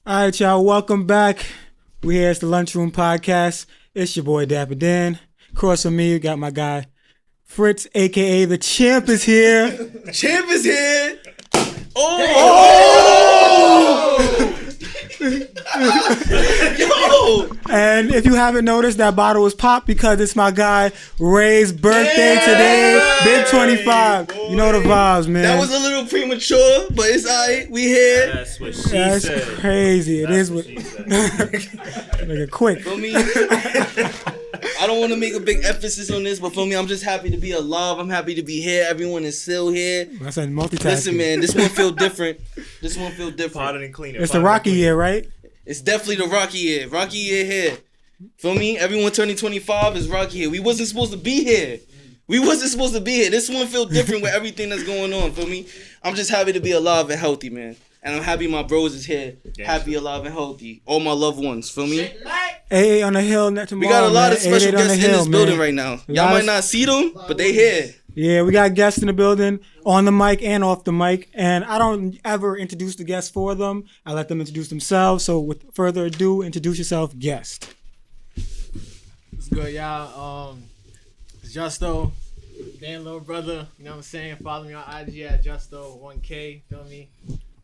All right, y'all. Welcome back. We here. It's the Lunchroom podcast. It's your boy Dapper Dan. Across from me, you got my guy Fritz, aka the Champ, is here. Champ is here. Oh! Yo! And if you haven't noticed, that bottle was popped because it's my guy Ray's birthday today. Big 25. You know the vibes, man. That was a little premature, but it's alright. We here. That's what she That's said. crazy. That's It is what what. she said. Like a quick. For me, I don't want to make a big emphasis on this, but for me, I'm just happy to be alive. I'm happy to be here. Everyone is still here. I said multitasking. Listen, man, this one feel different. This one feel different. Potted and cleaner. It's the Rocky year, right? It's definitely the Rocky year. Rocky year here. Feel me? Everyone turning 25 is Rocky year. We wasn't supposed to be here. This one feel different with everything that's going on. Feel me? I'm just happy to be alive and healthy, man. And I'm happy my bros is here. Happy, alive, and healthy. All my loved ones. Feel me? AA on the hill tomorrow. We got a lot of special 88 on the guests in hill, this building man. right now. Y'all might not see them, but they here. Yeah, we got guests in the building, on the mic and off the mic. And I don't ever introduce the guests for them. I let them introduce themselves. So with further ado, introduce yourself, guest. What's good, y'all? It's Justo, Dan little brother. You know what I'm saying? Follow me on IG at Justo1K. Feel me?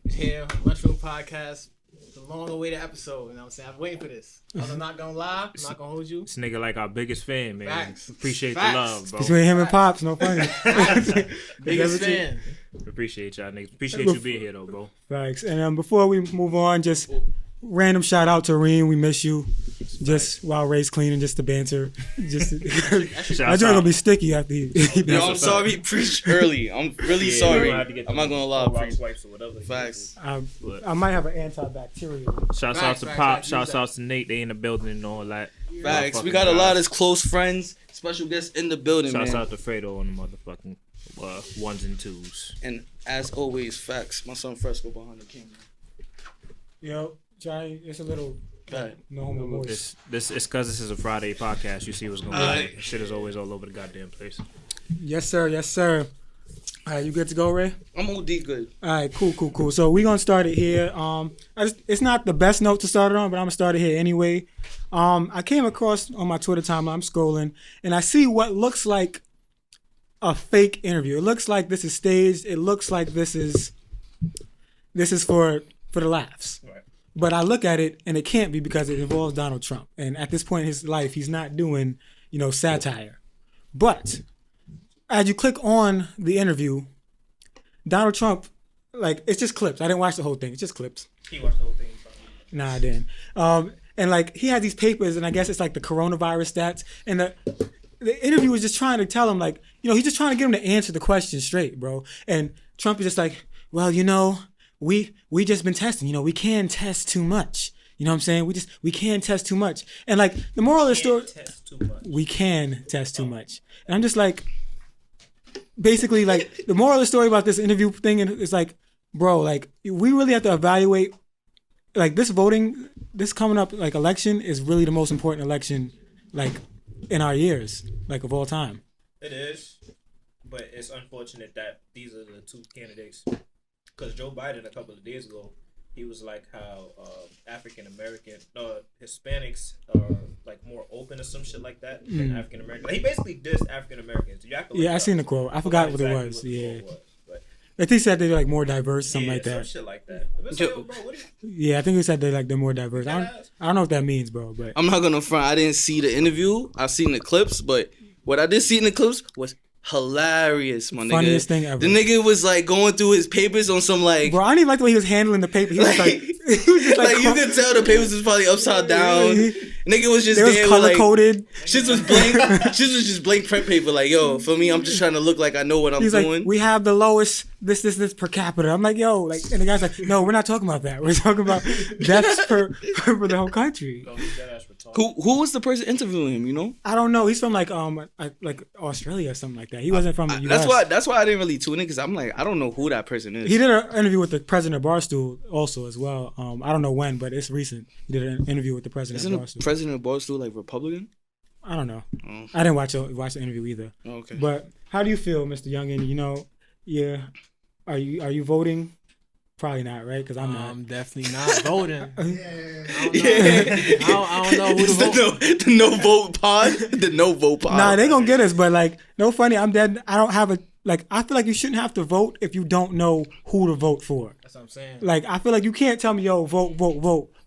Here, Lunchroom podcast. It's a long-awaited episode. You know what I'm saying? I've been waiting for this. I'm not gonna lie. I'm not gonna hold you. This nigga like our biggest fan, man. Facts. Appreciate Facts. the love, bro. Between him and Pops, no funny. Biggest fan. Appreciate y'all niggas. Appreciate you being here though, bro. Thanks. And before we move on, just random shout out to Reem. We miss you. Just while Ray's cleaning, just to banter. Just that joint gonna be sticky after he Yo, I'm sorry. Preach early. I'm really sorry. I'm not gonna lie. Preach. Facts. I might have an antibacterial. Shouts out to Pop. Shouts out to Nate. They in the building and all that. Facts. We got a lot of close friends, special guests in the building, Shouts man. out to Fredo on the motherfucking ones and twos. And as always, facts. My son Fresco behind the camera. Yo, Johnny, it's a little no homo voice. It's because this is a Friday podcast. You see what's going on. Shit is always all over the goddamn place. Yes, sir. Yes, sir. All right, you good to go, Ray? I'm OD good. All right, cool. So we're gonna start it here. It's not the best note to start it on, but I'm gonna start it here anyway. I came across on my Twitter timeline. I'm scrolling, and I see what looks like a fake interview. It looks like this is staged. It looks like this is for the laughs. Right. But I look at it, and it can't be because it involves Donald Trump. And at this point in his life, he's not doing, satire. But as you click on the interview, Donald Trump, it's just clips. I didn't watch the whole thing. It's just clips. He watched the whole thing. Nah, I didn't. And he had these papers, and I guess it's like the coronavirus stats. And the interview was just trying to tell him, he's just trying to get him to answer the question straight, bro. And Trump is just like, well, we just been testing. We can test too much. You know what I'm saying? We can test too much. And the moral of the story, we can test too much. And I'm just like, basically, the moral of the story about this interview thing is bro, we really have to evaluate, this voting, this coming up, election is really the most important election, in our years, of all time. It is, but it's unfortunate that these are the two candidates. Because Joe Biden a couple of days ago, he was like how African American, Hispanics are more open or some shit like that than African Americans. He basically dissed African Americans. I seen the quote. I forgot what it was. Yeah. I think he said they're more diverse, something like that. Some shit like that. Yeah, I think he said they're more diverse. I don't know what that means, bro. But I'm not gonna front. I didn't see the interview. I've seen the clips, but what I did see in the clips was hilarious, my nigga. Funniest thing ever. The nigga was going through his papers on some bro, I didn't even like the way he was handling the paper. He was he was just you could tell the papers was probably upside down. Nigga was just there color coded. Shit was blank. Shit was just blank print paper. Yo, for me, I'm just trying to look like I know what I'm doing. We have the lowest this per capita. I'm like, yo, and the guy's like, no, we're not talking about that. We're talking about deaths for the whole country. Who was the person interviewing him? I don't know. He's from Australia or something like that. He wasn't from the US. That's why I didn't really tune in, because I'm I don't know who that person is. He did an interview with the president of Barstool also as well. I don't know when, but it's recent. He did an interview with the president of Barstool. Isn't the president of Barstool Republican? I don't know. Oh. I didn't watch the interview either. Oh, okay. But how do you feel, Mr. Youngin? Are you voting Probably not, right? Because I'm not. I'm definitely not voting. I don't know who to It's vote. the no vote pod. The no vote pod. Nah, they gonna get us, but like, no funny. I'm dead. I don't have a like. I feel like you shouldn't have to vote if you don't know who to vote for. That's what I'm saying. Like, I feel like you can't tell me, yo, vote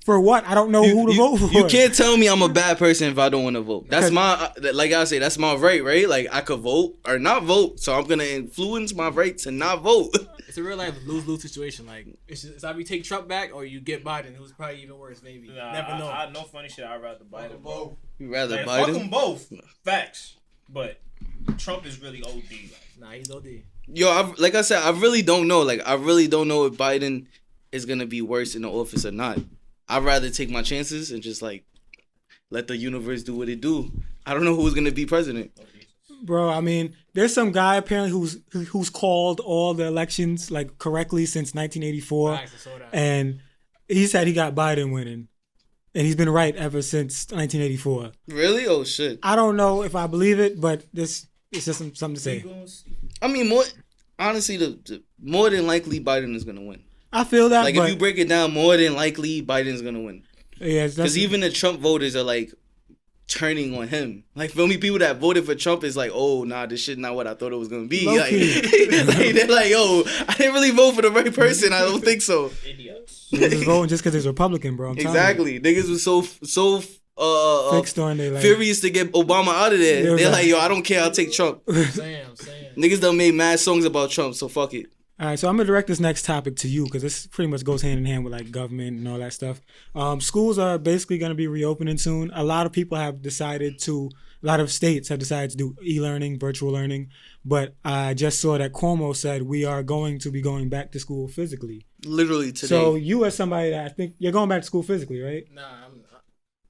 for what? I don't know who to vote for. You can't tell me I'm a bad person if I don't want to vote. That's my, like I say, that's my right, right? Like I could vote or not vote, so I'm gonna influence my right to not vote. It's a real life lose-lose situation. Like it's either you take Trump back or you get Biden, who's probably even worse. Maybe never know. I no funny shit. I'd rather Biden, bro. You rather Like, fuck Biden? them both. Facts. But Trump is really OD. Nah, he's OD. Yo, like I said, I really don't know. Like I really don't know if Biden is gonna be worse in the office or not. I'd rather take my chances and just like let the universe do what it do. I don't know who's gonna be president. Bro, I mean, there's some guy apparently who's called all the elections like correctly since 1984, Facts, I saw that. and he said he got Biden winning, and he's been right ever since 1984. Really? Oh shit. I don't know if I believe it, but this it's just something to say. I mean, honestly, the more than likely Biden is gonna win. I feel that, Like but if you break it down, more than likely Biden's gonna win. yeah, Because even the Trump voters are like turning on him. Like, feel me? People that voted for Trump is like, oh, nah, this shit not what I thought it was gonna be. Like, they're like, yo, I didn't really vote for the right person. I don't think so. Idiots. niggas is voting just because he's Republican, bro. I'm Exactly. Niggas was so fixed on they like. furious to get Obama out of there. Yeah, They're right. like, yo, I don't care. I'll take Trump. I'm saying. Niggas done made mad songs about Trump, so fuck it. All right, so I'm gonna direct this next topic to you because this pretty much goes hand in hand with like government and all that stuff. Schools are basically gonna be reopening soon. A lot of people have decided to. A lot of states have decided to do e-learning, virtual learning. But I just saw that Cuomo said we are going to be going back to school physically. Literally today. So you as somebody that I think you're going back to school physically, right? Nah,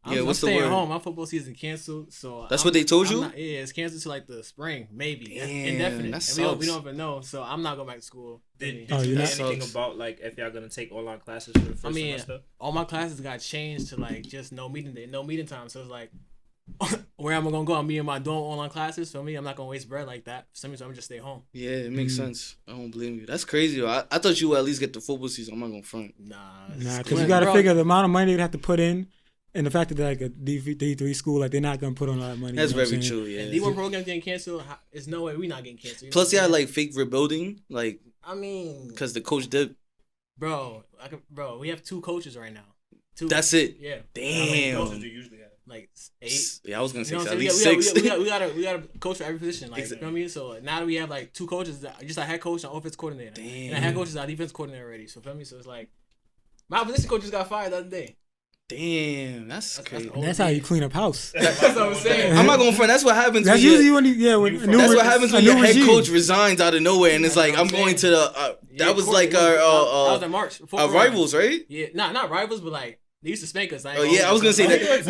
Yeah, I'm what's the staying word? home. My football season canceled, so That's what they told you? Yeah, it's canceled to like the spring, maybe. Damn, Indefinite. that And we sucks. don't even know, so I'm not going back to school. Did Oh, you you're hear not- anything Sucks. about like if y'all gonna take online classes for the first semester? All my classes got changed to like just no meeting day, no meeting time. So it's like, where am I gonna go? I'm meeting my dorm online classes. For me, I'm not gonna waste bread like that. For some reason, I'm just stay home. Yeah, it makes sense. I don't blame you. That's crazy. I thought you would at least get the football season. I'm not gonna front. Nah, Because you got to figure the amount of money they'd have to put in, and the fact that they're like a D3 school, like they're not gonna put on a lot of money. That's you know what very I'm saying? true. Yeah. And D1 program getting canceled. There's no way we not getting canceled. You know Plus, what you I'm had saying? like fake rebuilding, like I mean, because the coach did. bro, we have 2 coaches right now. 2. That's it. Yeah, Those Damn. do you usually have? like 8. Yeah, I was gonna You say know what at I'm least saying? 6. We got a coach for every position. Like, Exactly. you know what I mean? So now that we have like 2 coaches, just a head coach and offense coordinator. And a head coach is our defense coordinator already. So feel me? So it's like my position coach just got fired the other day. Damn, that's crazy. And that's how you clean up house. That's what I'm saying. I'm not gonna front. That's what happens. That's when you- usually when when a new That's re- what happens a when new your head regime. coach resigns out of nowhere, and it's like I'm That's what I'm going to the. Yeah, That was court- like that was in March. before our Corona. rivals, right? Yeah, not rivals, but like they used to spank us. Oh yeah, I was gonna say that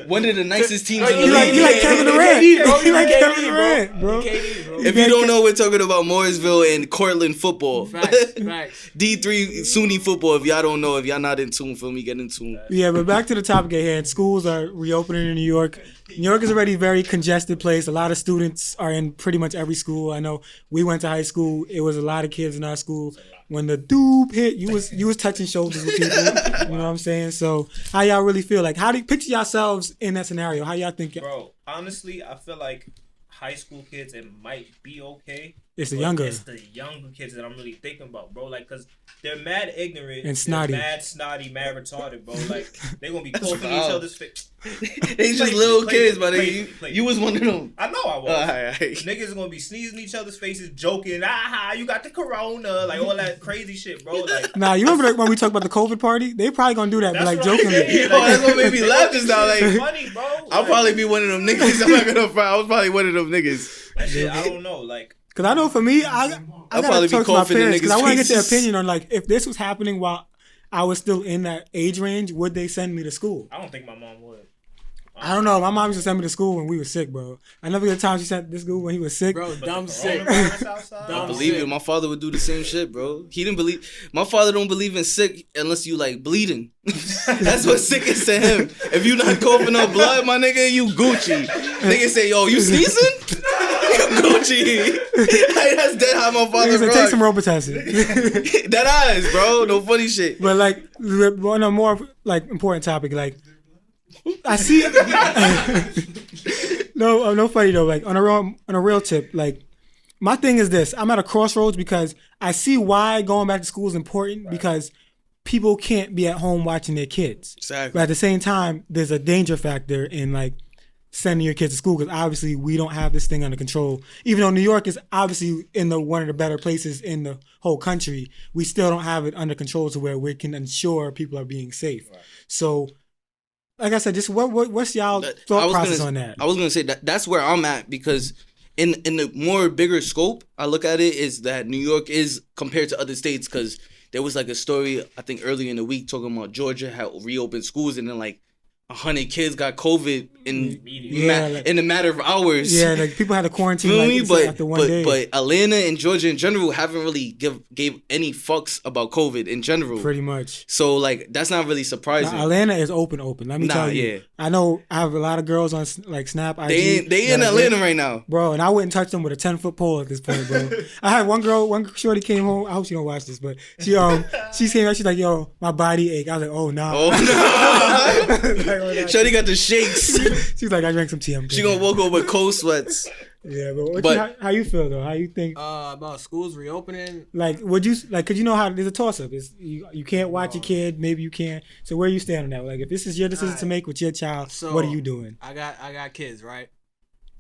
one of the nicest teams in the You like league. Kevin Durant. KD, bro. You like KD, Kevin bro. Durant, bro. KD, bro. If you don't know, we're talking about Morrisville and Cortland football. Facts. D3 SUNY football. If y'all don't know, if y'all not in tune, feel me, get in tune. Yeah, but back to the topic at hand. Schools are reopening in New York. New York is already a very congested place. A lot of students are in pretty much every school. I know we went to high school. It was a lot of kids in our school. When the doop hit, you was touching shoulders with people. You know what I'm saying? So how y'all really feel? Like, how do you picture yourselves in that scenario? How y'all think? Bro, honestly, I feel like high school kids, it might be okay. It's the but younger. It's the younger kids that I'm really thinking about, bro. Like, cause they're mad ignorant And snotty. they're mad snotty, mad retarded, bro. Like, they're gonna be That's coughing each foul. other's face. They just Play- little play- kids, but play- play. you was one of them. I know I was. Alright. Niggas gonna be sneezing each other's faces, joking. Ah, you got the corona, like all that crazy shit, bro. Like, Nah, you remember when we talked about the COVID party? They probably gonna do that, but that's like what I'm jokingly. saying. Oh, that's what made me laugh just now. It's Like, funny, bro. I'll Like, probably be one of them niggas. I'm not gonna front. I was probably one of them niggas. that shit, I don't know. Like, Cause I know for me, I I'll gotta probably be talk to my coughing in parents because I niggas' want to get their faces. opinion on like if this was happening while I was still in that age range, would they send me to school? I don't think my mom would. I don't know. My mom used to send me to school when we were sick, bro. I never get the time she sent this school when he was sick. Bro, But dumb the sick. coronavirus outside? Dumb I believe sick. it. My father would do the same shit, bro. He didn't believe. My father don't believe in sick unless you like bleeding. That's what sick is to him. If you not coughing up blood, my nigga, you Gucci. Nigga say, yo, you sneezing? You Gucci. Like, that's dead how my father Niggas say, rock. take some Robitussin. That eyes, bro. No funny shit. But like on a more like important topic, like I see. No funny though. Like on a real tip, like my thing is this: I'm at a crossroads because I see why going back to school is important because people can't be at home watching their kids. Exactly. But at the same time, there's a danger factor in like sending your kids to school because obviously we don't have this thing under control. Even though New York is obviously in the one of the better places in the whole country, we still don't have it under control to where we can ensure people are being safe. Right. So, like I said, just what's y'all thought process on that? I was gonna say that's where I'm at because in the more bigger scope, I look at it is that New York is compared to other states because there was like a story I think earlier in the week talking about Georgia had reopened schools and then like 100 kids got COVID in a matter of hours. Yeah, like people had to quarantine after one day. But Atlanta and Georgia in general haven't really gave any fucks about COVID in general. Pretty much. So like that's not really surprising. Now, Atlanta is open. Let me tell you. Yeah. I know I have a lot of girls on like Snap. IG they in Atlanta right now, bro. And I wouldn't touch them with a 10-foot pole at this point, bro. I had one shorty came home. I hope she don't watch this, but she came out. She's like, "Yo, my body ache." I was like, "Oh no." Oh no. Shorty got the shakes. She's like, I drank some tea. She gonna walk over with cold sweats. Yeah, but how you feel though? How you think about schools reopening? Like, would you like? Cause you know how there's a toss up. You can't watch your kid. Maybe you can. So where you stand on that? Like, if this is your decision to make with your child, what are you doing? I got kids, right?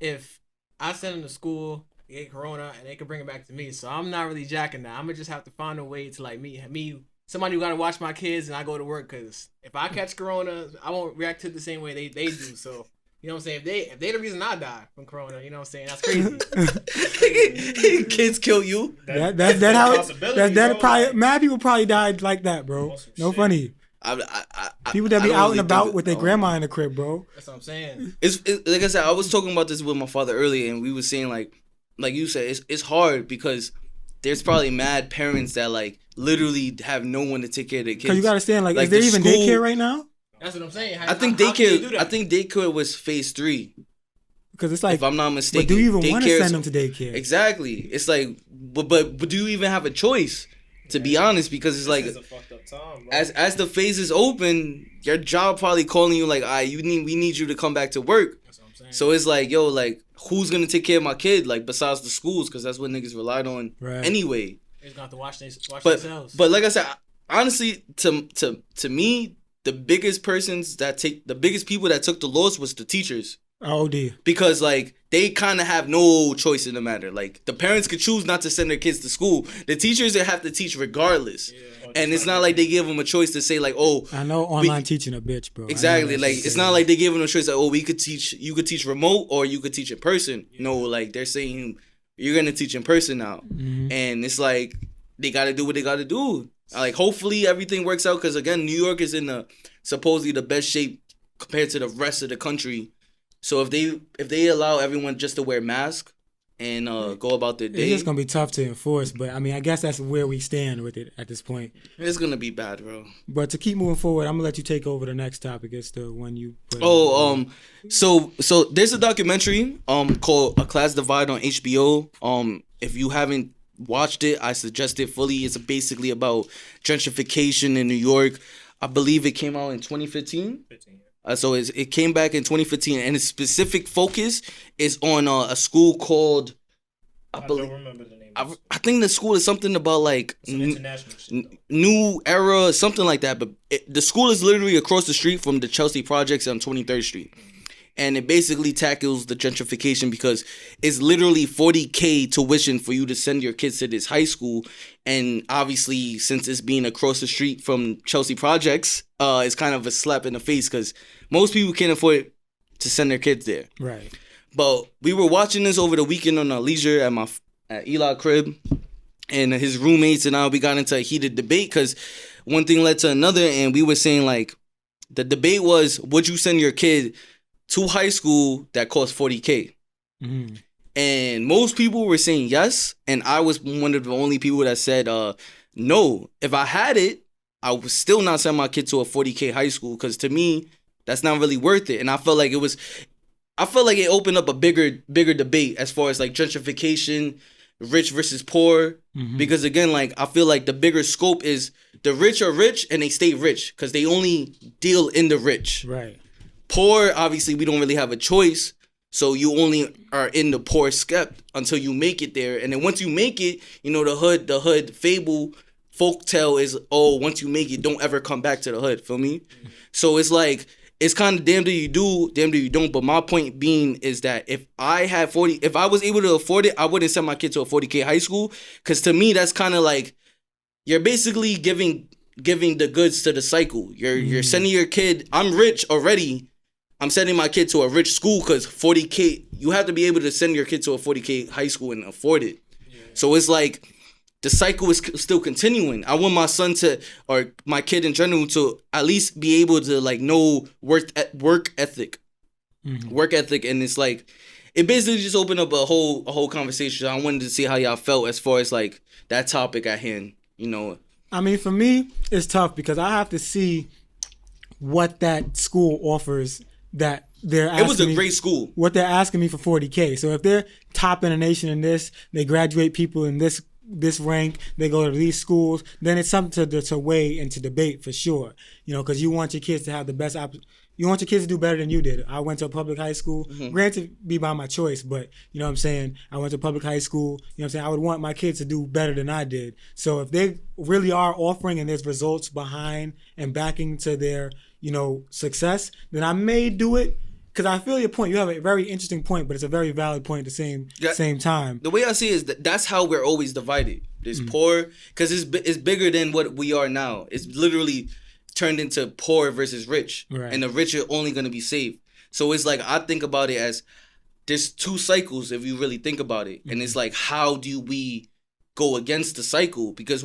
If I send them to school, they get corona, and they can bring it back to me, so I'm not really jacking that. I'm gonna just have to find a way to like me. Somebody who gotta watch my kids and I go to work because if I catch corona, I won't react to it the same way they do. So you know what I'm saying? If they the reason I die from corona, you know what I'm saying? That's crazy. Kids kill you. That's probably mad people probably died like that, bro. No funny. People that be out and about with their grandma in the crib, bro. That's what I'm saying. It's like I said, I was talking about this with my father earlier, and we were saying like you said, it's hard because there's probably mad parents that like literally have no one to take care of their kids. Because you gotta stand like is there even daycare right now? That's what I'm saying. I think daycare was phase 3. Because it's like, if I'm not mistaken, but do you even want to send them to daycare? Exactly. It's like, but do you even have a choice? To be honest, because it's like, a fucked up time, bro. as the phases open, your job probably calling you like, we need you to come back to work. That's what I'm saying. So it's like, yo, like, who's gonna take care of my kid? Like, besides the schools, because that's what niggas relied on anyway. They're gonna have to watch themselves. But like I said, honestly, to me, the biggest people that took the loss was the teachers. Oh dear. Because like they kind of have no choice in the matter. Like the parents could choose not to send their kids to school. The teachers they have to teach regardless. Yeah. And it's not like they give them a choice to say like, oh, I know online teaching a bitch, bro. Exactly. Like it's not like they give them a choice like, oh, you could teach remote or you could teach in person. Yeah. No, like they're saying you're gonna teach in person now, and it's like they gotta do what they gotta do. Like hopefully everything works out because again, New York is in supposedly the best shape compared to the rest of the country. So if they allow everyone just to wear masks and go about their day, it's gonna be tough to enforce. But I mean, I guess that's where we stand with it at this point. It's gonna be bad, bro. But to keep moving forward, I'm gonna let you take over the next topic. It's the one you put. So there's a documentary called A Class Divide on HBO. If you haven't watched it, I suggest it fully. It's basically about gentrification in New York. I believe it came out in 2015. So it came back in 2015, and its specific focus is on a school called I don't remember the name. I think the school is something about like international New Era, something like that. But the school is literally across the street from the Chelsea Projects on 23rd Street. And it basically tackles the gentrification because it's literally $40,000 tuition for you to send your kids to this high school. And obviously, since it's being across the street from Chelsea Projects, it's kind of a slap in the face because most people can't afford to send their kids there. Right. But we were watching this over the weekend on our leisure at Eli crib. And his roommates and I, we got into a heated debate because one thing led to another. And we were saying, like, the debate was, would you send your kid to high school that costs $40,000? Mm-hmm. And most people were saying yes, and I was one of the only people that said no. If I had it, I would still not send my kid to a $40,000 high school because to me, that's not really worth it. And I felt like I feel like it opened up a bigger debate as far as like gentrification, rich versus poor. Because again, like I feel like the bigger scope is the rich are rich and they stay rich because they only deal in the rich. Right. Poor, obviously, we don't really have a choice. So you only are in the poor skept until you make it there. And then once you make it, you know, the hood fable, folktale is, oh, once you make it, don't ever come back to the hood. Feel me? So it's like, it's kind of damn do you do, damn do you don't. But my point being is that if I was able to afford it, I wouldn't send my kid to a 40K high school. Because to me, that's kind of like, you're basically giving the goods to the cycle. You're sending your kid, I'm rich already, I'm sending my kid to a rich school because 40K, you have to be able to send your kid to a 40K high school and afford it. Yeah. So it's like the cycle is still continuing. I want my son to, or my kid in general, to at least be able to like know work ethic. Work ethic. And it's like, it basically just opened up a whole conversation. I wanted to see how y'all felt as far as like that topic at hand, you know. I mean, for me, it's tough because I have to see what that school offers that they're asking. It was a great school. What they're asking me for 40K. So if they're top in the nation in this, they graduate people in this rank, they go to these schools, then it's something to weigh and to debate for sure. You know, because you want your kids to have the best you want your kids to do better than you did. I went to a public high school, granted be by my choice, but you know what I'm saying? I went to public high school, you know what I'm saying? I would want my kids to do better than I did. So if they really are offering and there's results behind and backing to their, you know, success, then I may do it. Because I feel your point. You have a very interesting point, but it's a very valid point at the same time. The way I see it is that's how we're always divided. There's poor, because it's bigger than what we are now. It's literally turned into poor versus rich. Right. And the rich are only going to be saved. So it's like, I think about it as there's two cycles if you really think about it. And it's like, how do we go against the cycle? Because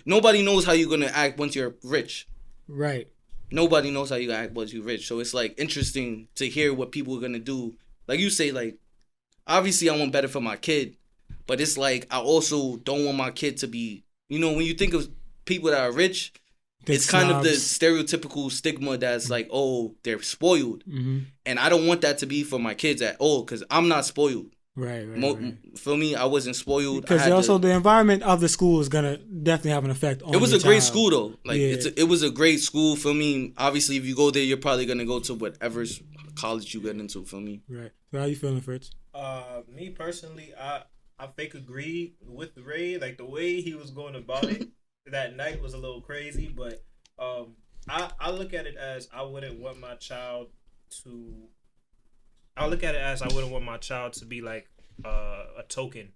nobody knows how you're going to act once you're rich. Right. Nobody knows how you gonna act once you're rich. So it's like interesting to hear what people are gonna do. Like you say, like, obviously I want better for my kid, but it's like I also don't want my kid to be, you know, when you think of people that are rich, it's kind of the stereotypical stigma that's like, oh, they're spoiled. And I don't want that to be for my kids at all, because I'm not spoiled. Right. For me, I wasn't spoiled. Because also the environment of the school is gonna definitely have an effect on. It was a child. great school though. Like it was a great school for me. Obviously, if you go there, you're probably gonna go to whatever college you get into. For me, right. So how you feeling, Fritz? Me personally, I fake agree with Ray. Like the way he was going about it that night was a little crazy, but I look at it as I wouldn't want my child to be like a token.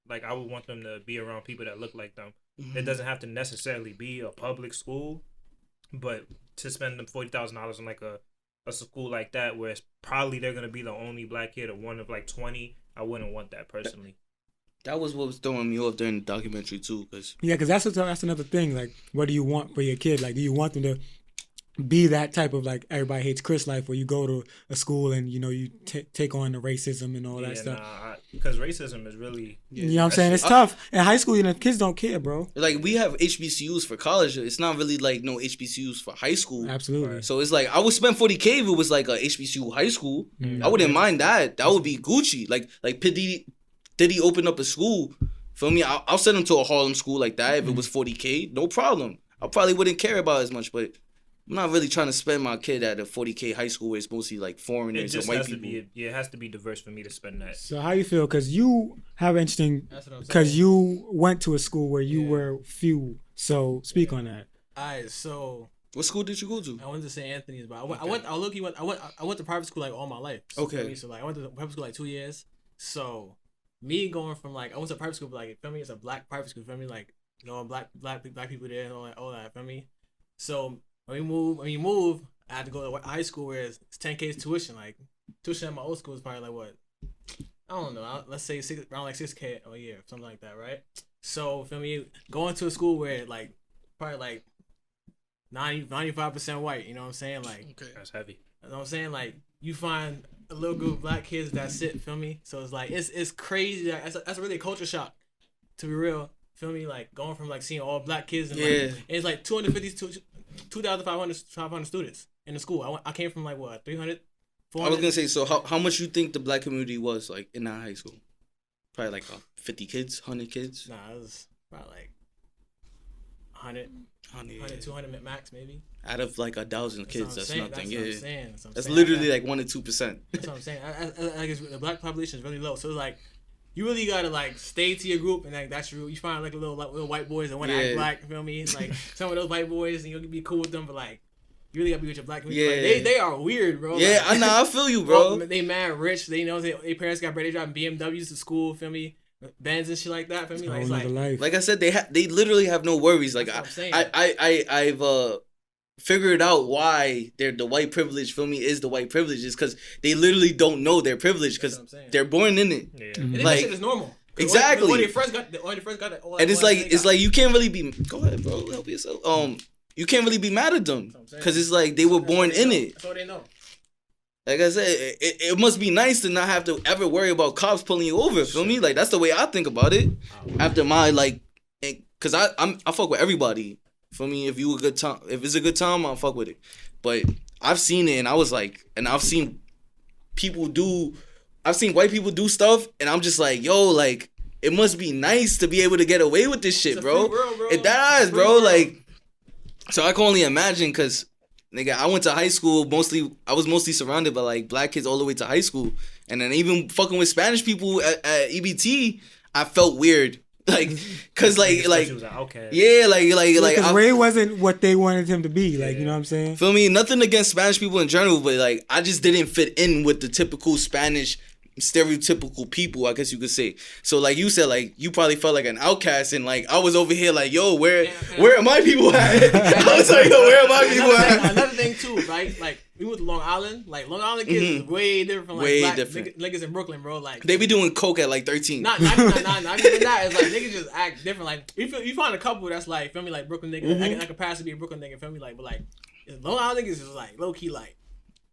Like I would want them to be around people that look like them. It doesn't have to necessarily be a public school, but to spend them $40,000 on like a school like that, where it's probably they're gonna be the only black kid or one of like 20, I wouldn't want that personally. That was what was throwing me off during the documentary too, because that's another thing. Like, what do you want for your kid? Like, do you want them to be that type of like everybody hates Chris life, where you go to a school and you know you take on the racism and all that stuff? Because racism is really you know what I'm saying. It's tough in high school. You know, kids don't care, bro. Like we have HBCUs for college. It's not really like no HBCUs for high school. Absolutely. So it's like I would spend $40K if it was like a HBCU high school. I wouldn't mind that. That would be Gucci. Like did he open up a school? Feel me? I'll send him to a Harlem school like that if it was $40K. No problem. I probably wouldn't care about it as much, but I'm not really trying to spend my kid at a $40K high school where it's mostly like foreigners and white people. It has to be diverse for me to spend that. So how you feel? Because you have interesting, because you went to a school where you were few. So speak on that. Alright, so what school did you go to? I went to St. Anthony's, but I went to private school like all my life. So, okay. So like I went to private school like 2 years. So me going from like I went to private school, but like feel me, it's a black private school. Feel me, like you know black people there and all that. Feel me. So when you move, I had to go to high school where it's 10K's tuition. Like tuition at my old school is probably like what? I don't know. Let's say around like 6K a year, something like that, right? So feel me, going to a school where like probably like 95% white. You know what I'm saying? Like okay, that's heavy. You know what I'm saying? Like you find a little group of black kids that sit. Feel me? So it's like it's crazy. Like, that's really a culture shock. To be real, feel me? Like going from like seeing all black kids and like it's like 2,500 students in the school. I came from like what 300 I was gonna say, so how much you think the black community was like in that high school? Probably like 50 kids, 100 kids. Nah, it was about like 100, 200 max maybe. Out of like 1,000 kids, that's nothing. That's saying. literally like 1 to 2%. That's what I'm saying. I guess the black population is really low, so it's like you really gotta like stay to your group, and like that's your. You find like little white boys that want to act black. You feel me? Like some of those white boys, and you'll be cool with them, but like you really gotta be with your black community. Yeah, like, they are weird, bro. Yeah, like, I feel you, bro. They mad rich. They know their parents got bread. They driving BMWs to school. Feel me? Benz and shit like that. Feel me? Like, it's like I said, they literally have no worries. Like I've figured out why the white privilege. Feel me? Is the white privilege is because they literally don't know their privilege because they're born in it. Yeah. And like shit is normal. exactly. When they first got it, and it's like you can't really be. Go ahead, bro. Help yourself. You can't really be mad at them because it's like they were born in it. That's all they know. Like I said, it must be nice to not have to ever worry about cops pulling you over. Feel me? Like that's the way I think about it. After my like, cause I fuck with everybody. Feel me? If it's a good time, I'll fuck with it. But I've seen it, and I was like, and I've seen white people do stuff, and I'm just like, yo, like it must be nice to be able to get away with this shit, bro. It does, bro. Like, so I can only imagine, cause. Nigga, I went to high school I was mostly surrounded by like black kids all the way to high school. And then even fucking with Spanish people at EBT, I felt weird. Like, cause like, okay. Yeah, like Ray wasn't what they wanted him to be. Like, you know what I'm saying? Feel me? Nothing against Spanish people in general, but like, I just didn't fit in with the typical Spanish stereotypical people, I guess you could say. So like you said, like you probably felt like an outcast, and like I was over here like, yo, where are my people at? I was like, yo, where are my people at? Another thing too, right? Like we went to Long Island. Like Long Island kids is way different from like black niggas in Brooklyn, bro. Like they be doing coke at like 13. Not even that. It's like niggas just act different. Like you find a couple that's like, feel me, like Brooklyn niggas. I can pass to be a Brooklyn nigga, feel me, like, but like Long Island niggas is like low key like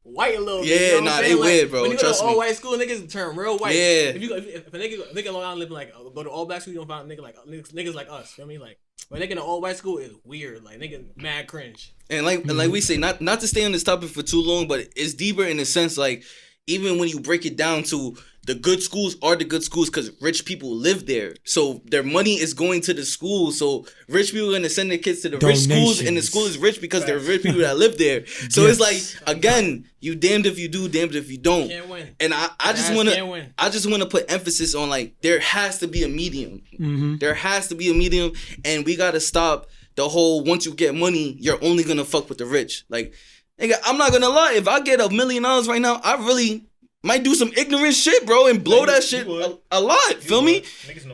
white a little bit. Yeah, you know they weird, bro. When you go Trust to me. all white school, niggas turn real white. Yeah. If a nigga in Long Island living like go to all black school, you don't find a nigga like niggas like us. Feel me? Like when nigga in an all white school is weird. Like nigga mad cringe. And like we say, not to stay on this topic for too long, but it's deeper in the sense like even when you break it down to the good schools are the good schools because rich people live there. So their money is going to the school. So rich people are going to send their kids to the rich schools, and the school is rich because they're rich people that live there. So it's like, again, you damned if you do, damned if you don't. Can't win. And I just want to put emphasis on like there has to be a medium. Mm-hmm. There has to be a medium, and we got to stop the whole once you get money, you're only going to fuck with the rich. Like, nigga, I'm not going to lie. If I get $1 million right now, I really might do some ignorant shit, bro, and blow that shit a lot. Feel me?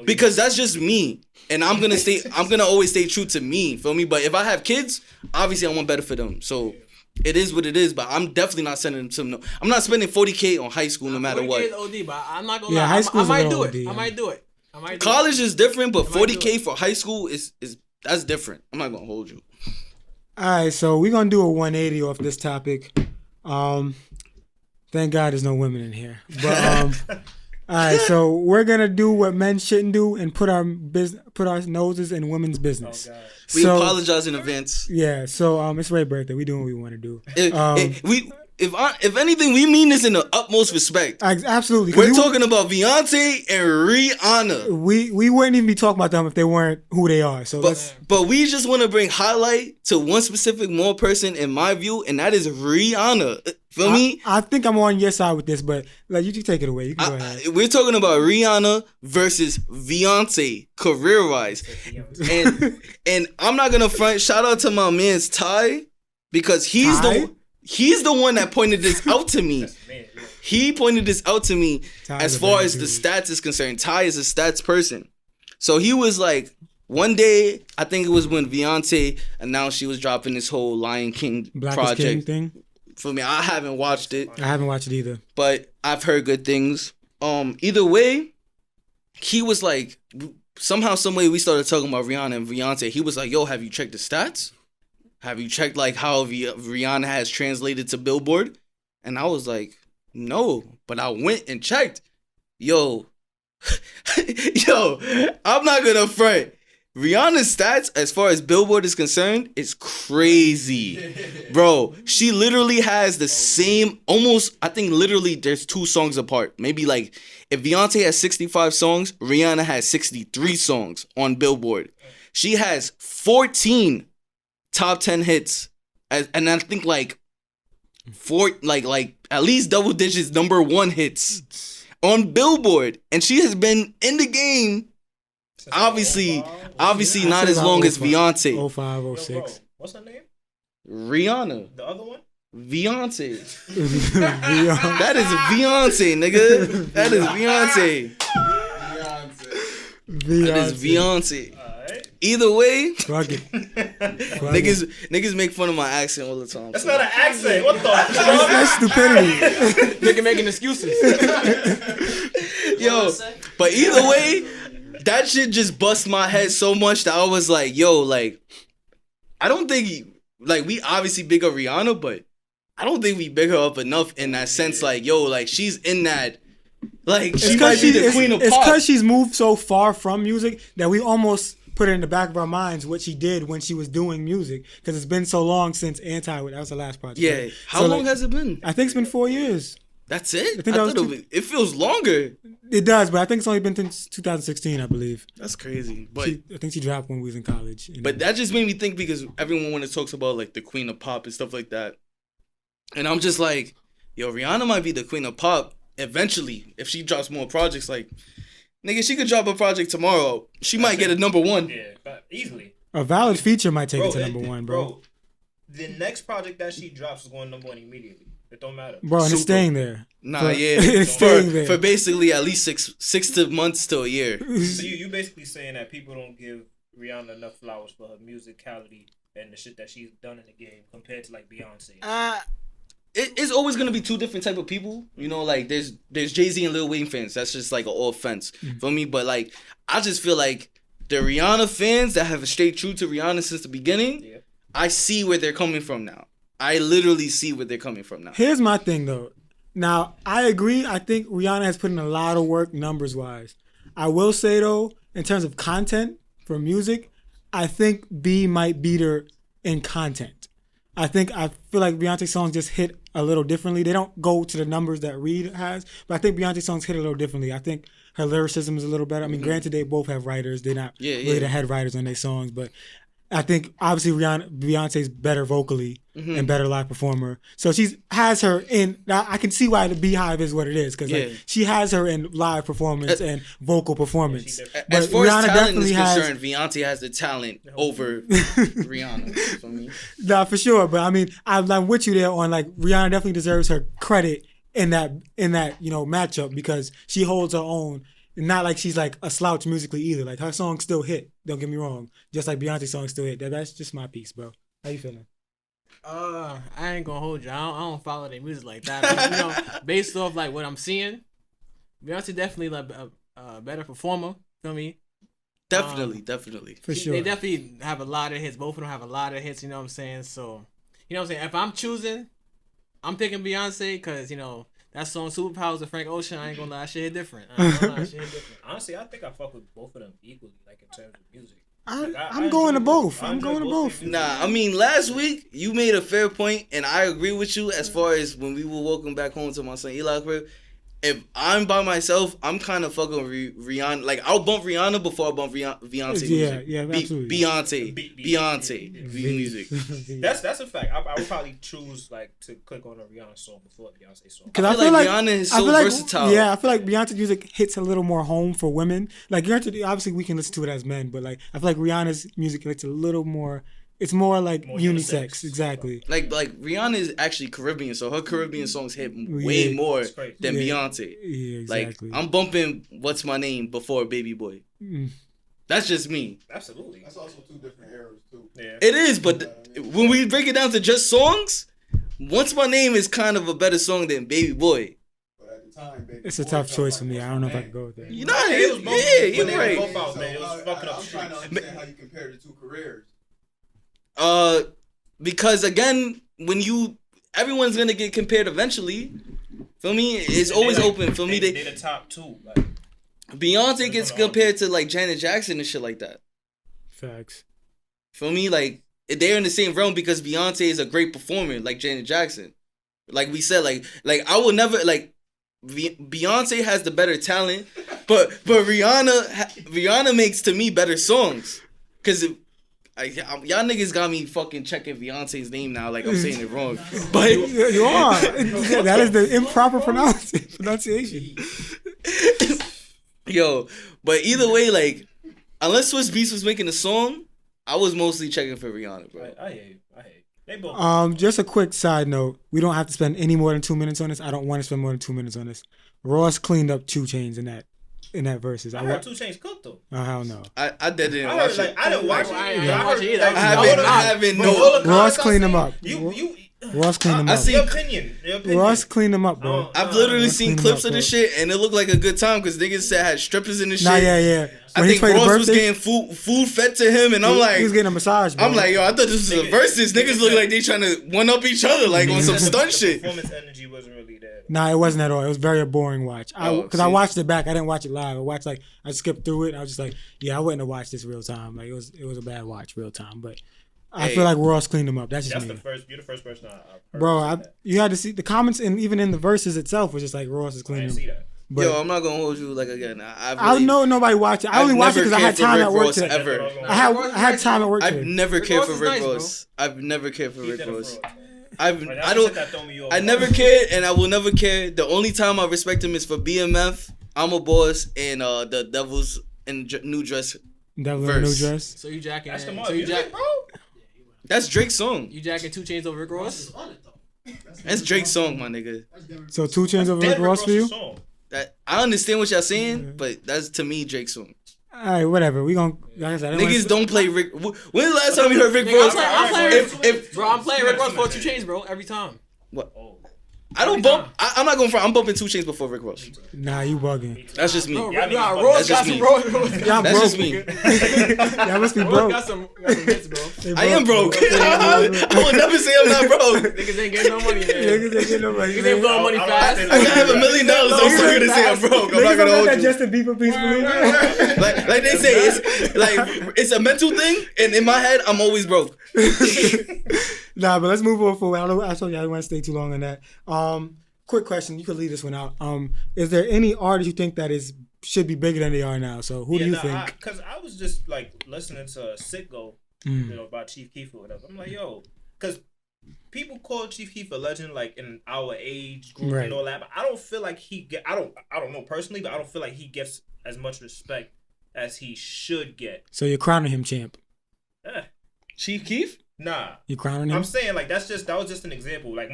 Because that's just me, and I'm gonna always stay true to me. Feel me? But if I have kids, obviously I want better for them. So it is what it is. But I'm definitely not sending them to no. I'm not spending $40K on high school no matter what. 40K is OD, but I'm not gonna lie. High school. I might do it. College is different, but 40K for high school is that's different. I'm not gonna hold you. All right, so we're gonna do a 180 off this topic. Thank God there's no women in here. But all right, so we're gonna do what men shouldn't do and put our noses in women's business. Oh, God. We apologize in advance. Yeah, so it's Ray's birthday. We doing what we want to do. If anything, we mean this in the utmost respect. Absolutely. We're talking about Beyonce and Rihanna. We wouldn't even be talking about them if they weren't who they are. So but we just want to bring highlight to one specific more person in my view, and that is Rihanna. Feel me? I think I'm on your side with this, but like you can take it away. You can go ahead. We're talking about Rihanna versus Beyonce career-wise. and I'm not gonna front. Shout out to my man's Ty, because he's the one that pointed this out to me. He pointed this out to me as far as the stats is concerned. Ty is a stats person. So he was like, one day, I think it was when Beyonce announced she was dropping this whole Lion King Blackest King thing. For me, I haven't watched it. I haven't watched it either. But I've heard good things. Either way, he was like, somehow, some way we started talking about Rihanna and Beyonce. He was like, yo, have you checked the stats? Have you checked like how Rihanna has translated to Billboard? And I was like, no, but I went and checked. Yo, I'm not gonna front. Rihanna's stats, as far as Billboard is concerned, is crazy. Bro, she literally has the same, almost, I think literally there's 2 songs apart. Maybe like, if Beyonce has 65 songs, Rihanna has 63 songs on Billboard. She has 14 top 10 hits. And I think like, like at least double digits #1 hits on Billboard. And she has been in the game, obviously not as long as Beyonce. 05, Yo, 06. bro, what's her name? Rihanna. The other one? Beyonce. Beyonce. That is Beyonce, nigga. That is Beyonce. That is Beyonce. Alright. Either way, Fuck it. niggas make fun of my accent all the time. That's so. not an accent. What the fuck? That's stupidity. Nigga making excuses. Yo, but either way, that shit just bust my head so much that I was like, yo, like, I don't think, like, we obviously big up Rihanna, but I don't think we big her up enough in that sense, like, yo, like, she's in that, like, she might be the queen of It's pop. because she's moved so far from music that we almost put it in the back of our minds what she did when she was doing music, because it's been so long since Anti. That was the last project. Yeah. right? How So, long like, has it been? I think it's been 4 years. That's it? I think that was it feels longer. It does, but I think it's only been since 2016, I believe. That's crazy. But I think she dropped when we was in college. But that just made me think, because everyone when it talks about like the queen of pop and stuff like that, and I'm just like, yo, Rihanna might be the queen of pop eventually if she drops more projects. Like, nigga, she could drop a project tomorrow. She might get a #1. Yeah, but easily. a valid feature might take it to it- #1, bro. The next project that she drops is going #1 immediately. It don't matter. Bro, and it's Super. staying there. Nah, yeah, It's staying there. for basically at least six to months to a year. So you basically saying that people don't give Rihanna enough flowers for her musicality and the shit that she's done in the game compared to like Beyonce. It's always gonna be 2 different type of people. You know, like there's Jay-Z and Lil Wayne fans. That's just like an all fence for me. But like, I just feel like the Rihanna fans that have stayed true to Rihanna since the beginning, Yeah. I see where they're coming from now. I literally see where they're coming from now. Here's my thing, though. Now, I agree. I think Rihanna has put in a lot of work numbers-wise. I will say, though, in terms of content for music, I think B might beat her in content. I feel like Beyonce songs just hit a little differently. They don't go to the numbers that Reed has, but I think Beyonce songs hit a little differently. I think her lyricism is a little better. I mean, granted, they both have writers. They're not really the head writers on their songs, but I think obviously Beyonce's better vocally and better live performer. So she has her in. I can see why the Beehive is what it is, because she has her in live performance and vocal performance. As far Rihanna as talent definitely is has. concerned, Beyonce has the talent over Rihanna. For me. Nah, for sure. But I mean, I'm with you there on like Rihanna definitely deserves her credit in that matchup, because she holds her own. Not like she's like a slouch musically either. Like her songs still hit. Don't get me wrong. Just like Beyonce's songs still hit. That's just my piece, bro. How you feeling? I ain't gonna hold you. I don't follow their music like that. But, based off like what I'm seeing, Beyonce definitely like a better performer. Feel me? Definitely. For sure. They definitely have a lot of hits. Both of them have a lot of hits. You know what I'm saying? So, you know what I'm saying? If I'm choosing, I'm picking Beyonce because that song "Superpowers" of Frank Ocean. I ain't gonna lie, that shit hit different. Honestly, I think I fuck with both of them equally, like in terms of music. I'm going to both. I'm going to both. Nah, I mean, last week you made a fair point, and I agree with you as far as when we were walking back home to my son Eli's crib. If I'm by myself, I'm kind of fucking Rihanna. Like, I'll bump Rihanna before I bump Beyonce music. Yeah, absolutely. Beyonce music. That's a fact. I would probably choose like to click on a Rihanna song before a Beyonce song. I feel like Rihanna is so versatile. Yeah, I feel like Beyonce's music hits a little more home for women. Like, obviously we can listen to it as men, but like I feel like Rihanna's music hits a little more. It's more like More unisex, unisex. exactly. Like Rihanna is actually Caribbean, so her Caribbean songs hit way more crazy. than Yeah. Beyonce. Yeah, exactly. Like, I'm bumping "What's My Name" before "Baby Boy." That's just me. Absolutely. That's also 2 different eras too. Yeah. It is, but when we break it down to just songs, "What's My Name" is kind of a better song than "Baby Boy." But at the time, Baby It's a Boy tough felt choice like for me. what's I don't know my if I name. can go with that. You know, It was both, yeah, but you're they right. were both out, man. It was fucking up I'm trying to streets. understand how you compare the 2 careers. Because again, everyone's gonna get compared eventually. Feel me? It's And always they, like, open. Feel me? They're the top 2. Like, Beyonce gets compared to like Janet Jackson and shit like that. Facts. Feel me? Like they're in the same realm because Beyonce is a great performer, like Janet Jackson. Like we said, like I will never like Beyonce has the better talent, but Rihanna makes to me better songs. Cause y'all niggas got me fucking checking Beyonce's name now, like I'm saying it wrong. But You are. That is the improper pronunciation. Yo, but either way, like unless Swiss Beats was making a song, I was mostly checking for Rihanna, bro. I hear you. They both. Just a quick side note. We don't have to spend any more than 2 minutes on this. I don't want to spend more than 2 minutes on this. Ross cleaned up 2 Chainz in that verses. I heard 2 Chainz cooked though. Oh hell no. I didn't I watch heard, it. I didn't watch it. I didn't watch it either. I haven't no. Ross cleaned him up. Ross cleaned him I up. see. Your opinion. Ross cleaned him up, bro. I've literally Ross seen cleaned him clips up, of this bro. shit, and it looked like a good time because niggas said had strippers in the shit. Nah, yeah. I When he think played the Ross was birthday, getting food fed to him, and I'm like, he was getting a massage, bro. I'm like, yo, I thought this was a versus. Niggas look like they trying to one up each other, like on some stunt The shit. performance energy wasn't really there. Nah, it wasn't at all. It was very a boring watch. Because I see. watched it back. I didn't watch it live. I skipped through it. I was just like, yeah, I wouldn't have watched this real time. Like it was a bad watch real time. But I feel like Ross cleaned him up. That's just me. You're the first person I've heard. Bro, you had to see the comments, and even in the verses itself was just like Ross is I cleaning didn't see him. that. But Yo, I'm not gonna hold you like again. I know nobody watched it. I only watched it because I had time at work today. Ever. I had time at work I've today. never Rick cared Ross for is Rick nice, bro. Ross. I've never cared for He Rick did a Ross. fraud. I don't. I never cared, and I will never care. The only time I respect him is for BMF, I'm a Boss, and the Devils in New Dress. Devil in a New verse. Dress. So you jacking? That's the So you jack? bro. That's Drake's song. You jacking 2 Chainz over Rick Ross? That's Drake's song, my nigga. So 2 Chainz over Rick Ross for you? That I understand what y'all saying, but that's to me Drake's song. All right, whatever. We gonna like I said, I didn't Niggas wanna- don't play Rick. When the last time you heard Rick Nigga, Ross? I'm playing Rick Ross for 2 Chainz, bro, every time. I don't bump. I'm not going for. I'm bumping 2 Chainz before Rick Ross. Nah, you bugging. That's just me. Bro, Yeah, I mean, Ross that's got just some me. Ross. Y'all That's broke. just me. Y'all must be Ross broke. got some hits, bro. I am broke. I would never say I'm not broke. Niggas ain't getting no money, man. Niggas ain't getting no money. Niggas ain't blowing money fast. I can have $1 million. I'm still gonna say I'm broke. I'm not Niggas gonna don't hold let that you. Justin Bieber piece believe. Like they say, it's a mental thing, and in my head, I'm always broke. Nah, but let's move on forward. I told you I didn't want to stay too long on that. Quick question. You could leave this one out. Is there any artist you think that should be bigger than they are now? So who do you think? Because I was just like listening to Sitgo, about Chief Keef or whatever. I'm like, yo, because people call Chief Keef a legend, like in our age group Right. and all that. But I don't feel like I don't know personally, but I don't feel like he gets as much respect as he should get. So you're crowning him champ. Chief Keef? Nah, You crowning him? I'm saying like that was just an example. Like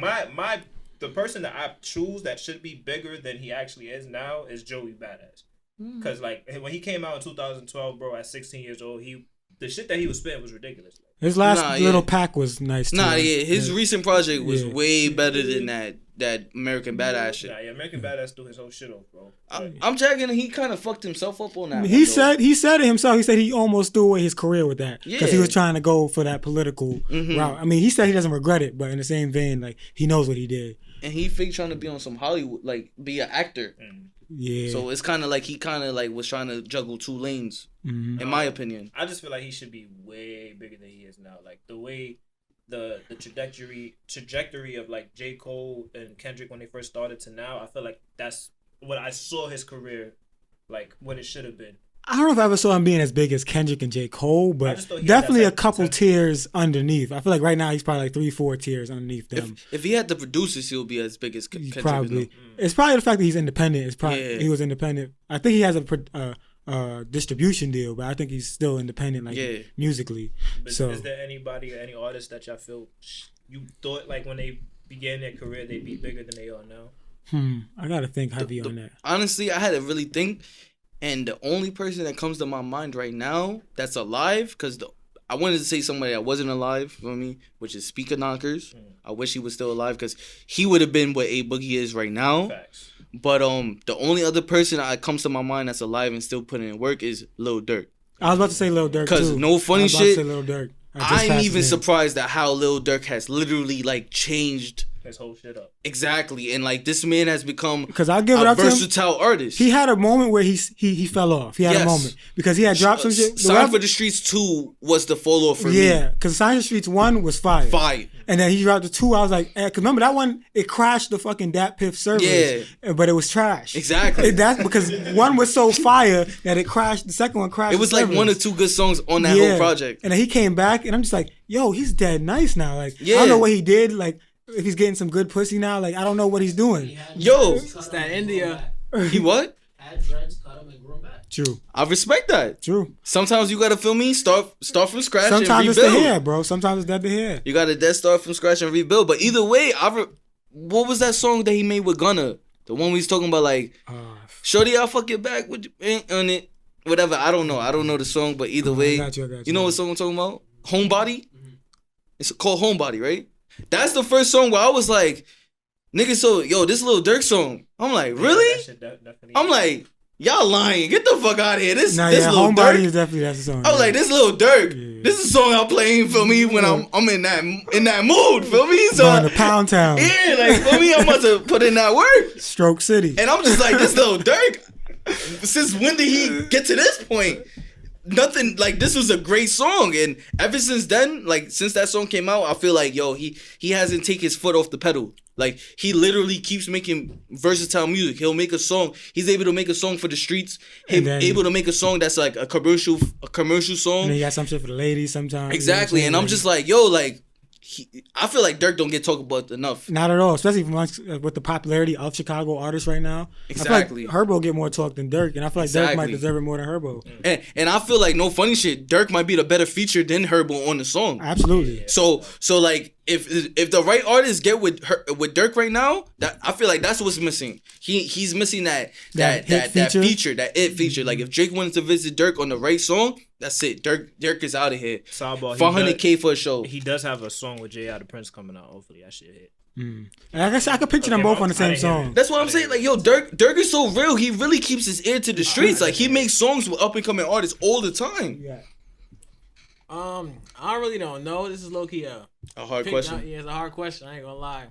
the person that I choose that should be bigger than he actually is now is Joey Badass. Because like when he came out in 2012, bro, at 16 years old, the shit that he was spitting was ridiculous. His last little pack was nice too. His recent project was way better than that American Badass shit. Nah, yeah, American Badass threw his whole shit off, bro. I'm checking. He kind of fucked himself up on that. He said it himself. He said he almost threw away his career with that because he Yeah. was trying to go for that political route. I mean, he said he doesn't regret it, but in the same vein, like he knows what he did. And he fake trying to be on some Hollywood, like be an actor. Yeah. So it's kind of like he kind of like was trying to juggle 2 lanes, in my opinion. I just feel like he should be way bigger than he is now. Like the way the trajectory of like J. Cole and Kendrick when they first started to now, I feel like that's what I saw his career like what it should have been. I don't know if I ever saw him being as big as Kendrick and J. Cole, I but just thought he had definitely that a couple potential. tiers underneath. I feel like right now he's probably like 3-4 tiers underneath them. If he had the producers, he'll be as big as Kendrick. is Probably. now. It's probably the fact that he's independent. It's probably Yeah. he was independent. I think he has a distribution deal, but I think he's still independent, like musically. But So is there anybody or any artist that y'all feel you thought like when they began their career they'd be bigger than they are now? I gotta think heavy on that. Honestly, I had to really think, and the only person that comes to my mind right now that's alive, because I wanted to say somebody that wasn't alive for me, which is Speaker Knockers. I wish he was still alive because he would have been what A Boogie is right now. Facts. But the only other person that comes to my mind that's alive and still putting in work is Lil Durk. I was about to say Lil Durk too. Because no funny I was about to shit. say Lil Durk. I'm even surprised at how Lil Durk has literally like changed his whole shit up. Exactly, and like this man has become Because I'll give it a up to him. versatile artist. He had a moment where he fell off. He had Yes. a moment because he had dropped some shit. Sign for the Streets 2 was the follow for me. Yeah, because Sign for the Streets 1 was fire. Fire. And then he dropped the 2. I was like, because remember that one, it crashed the fucking Dat Piff servers. Yeah. But it was trash. Exactly. That's because one was so fire that it crashed. The second one crashed. It was the like servers. 1 or 2 good songs on that whole project. And then he came back, and I'm just like, yo, he's dead nice now. Like, I Yeah. don't know what he did. Like, if he's getting some good pussy now, like, I don't know what he's doing. Yo, It's that India. he what? Had dreads, cut them, and grew them back. True. I respect that. True. Sometimes you gotta feel me, start from scratch Sometimes and it's the rebuild. hair, bro. Sometimes it's dead the hair. You gotta dead start from scratch and rebuild. But either way, what was that song that he made with Gunna? The one we was talking about, like, Shorty, I'll fuck your back with your on it. Whatever. I don't know the song, but either way, I got you. you know what song I'm talking about? Homebody? It's called Homebody, right? That's the first song where I was like, nigga, so, yo, this Lil Durk song. I'm like, really? That shit definitely. I'm like, y'all lying. Get the fuck out of here. This Lil Homebody Durk. is definitely that's the song. I was like, this Lil Durk. Yeah. This is a song I'm playing, feel me, when I'm in that mood, feel me? So Going to Pound Town, yeah, like, feel me, I'm about to put in that work. Stroke City. And I'm just like, this Lil Durk, since when did he get to this point? Nothing, like, this was a great song, and ever since then, like, since that song came out, I feel like, yo, he hasn't taken his foot off the pedal. Like, he literally keeps making versatile music. He'll make a song. He's able to make a song for the streets. He's able to make a song that's like a commercial song. And then you got some shit for the ladies sometimes. Exactly, and I'm just like, yo, like, I feel like Dirk don't get talked about enough. Not at all, especially with the popularity of Chicago artists right now. Exactly. I feel like Herbo get more talk than Dirk, and I feel like Dirk might Exactly. deserve it more than Herbo. And I feel like, no funny shit, Dirk might be the better feature than Herbo on the song. Absolutely. So like, if the right artists get with Dirk right now, that I feel like that's what's missing. He's missing that feature, that it feature. Like, if Drake wanted to visit Dirk on the right song, that's it. Dirk is out of here. Sidebar, 400K for a show. He does have a song with J.I. the Prince coming out. Hopefully that shit hit. And I guess I could picture them Okay, both on the I same didn't hear song. it. That's what I'm saying. Like, yo, Dirk is so real. He really keeps his ear to the streets. Like, he makes songs with up and coming artists all the time. Yeah. I really don't know. This is low key A hard question. Yeah, it's a hard question. I ain't gonna lie.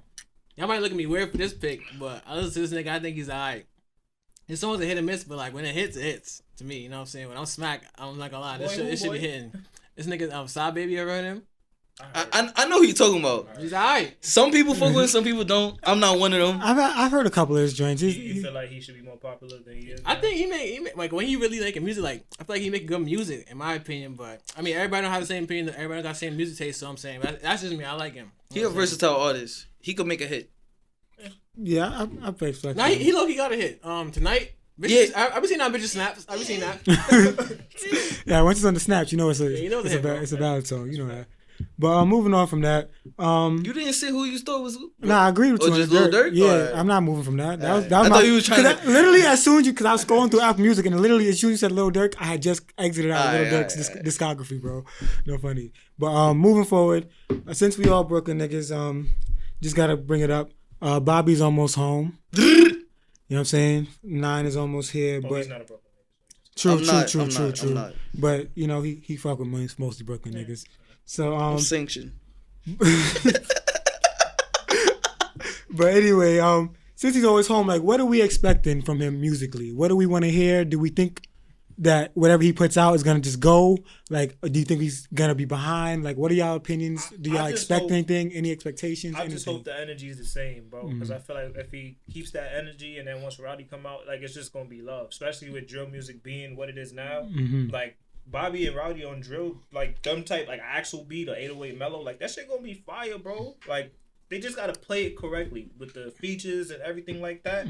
Y'all might look at me weird for this pick, but I listen to this nigga. I think he's alright. His songs are hit and miss, but like when it hits to me. You know what I'm saying? When I'm smack, I'm not gonna lie. This should be hitting. This nigga, Side Baby, ever heard him? I know who you're talking about. He's alright. Some people fuck with him, some people don't. I'm not one of them. I've heard a couple of his joints. You feel like he should be more popular than he is? I think he make like when he really making music, like I feel like he making good music in my opinion. But I mean, everybody don't have the same opinion. Everybody got the same music taste. So I'm saying that's just me. I like him. He a versatile artist. He could make a hit. Yeah, I play flex. Now he low key got a hit. Tonight. Bitches, Yeah. I've been seeing that bitches snaps. I've been seeing that. Yeah, once it's on the Snaps, you know it's a you know the hit, bro. it's a ballad song. You know that. But moving on from that, You didn't say who you thought was. nah, I agree with Oh, you. on just the Lil Durk? Yeah, Alright. I'm not moving from that. That was I thought you was trying to- literally as soon as because I was scrolling through Apple Music and literally as soon as you said Lil Durk, I had just exited out of Lil Alright, Durk's discography, bro. No funny. But moving forward, since we all Brooklyn niggas, just gotta bring it up. Bobby's almost home. You know what I'm saying? 9 is almost here, Oh, but he's not a Brooklyn nigga. true. I'm not. But you know he fuck with mostly Brooklyn niggas. So I'm sanctioned. But anyway, since he's always home, like, what are we expecting from him musically? What do we want to hear? Do we think that whatever he puts out is gonna just go? Like, do you think he's gonna be behind? Like, what are y'all opinions? Do y'all I just expect hope- anything? Any expectations? I just Anything? hope the energy is the same, bro. Because I feel like if he keeps that energy and then once Rowdy come out, like, it's just gonna be love. Especially with drill music being what it is now. Like, Bobby and Rowdy on drill, like them type, like actual beat or 808 mellow, like that shit gonna be fire, bro. Like, they just gotta play it correctly with the features and everything like that.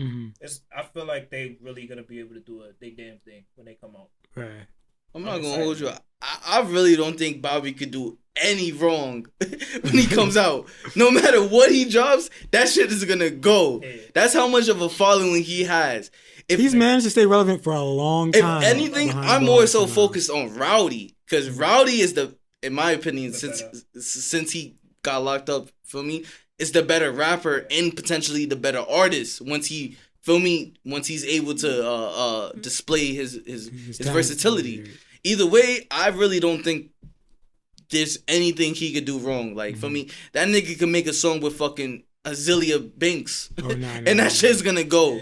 I feel like they really gonna be able to do they damn thing when they come out. Right. I'm not gonna hold you. I really don't think Bobby could do any wrong when he comes out. No matter what he drops, that shit is gonna go. Yeah. That's how much of a following he has. If He's managed to stay relevant for a long if time. anything, behind I'm bars more so somehow. focused on Rowdy because Rowdy is in my opinion, since he got locked up, feel me, is the better rapper and potentially the better artist once he. Feel me? Once he's able to display his talent. versatility. Either way, I really don't think there's anything he could do wrong. Like, for me, that nigga can make a song with fucking Azealia Banks. Oh, nah, And that shit's gonna go.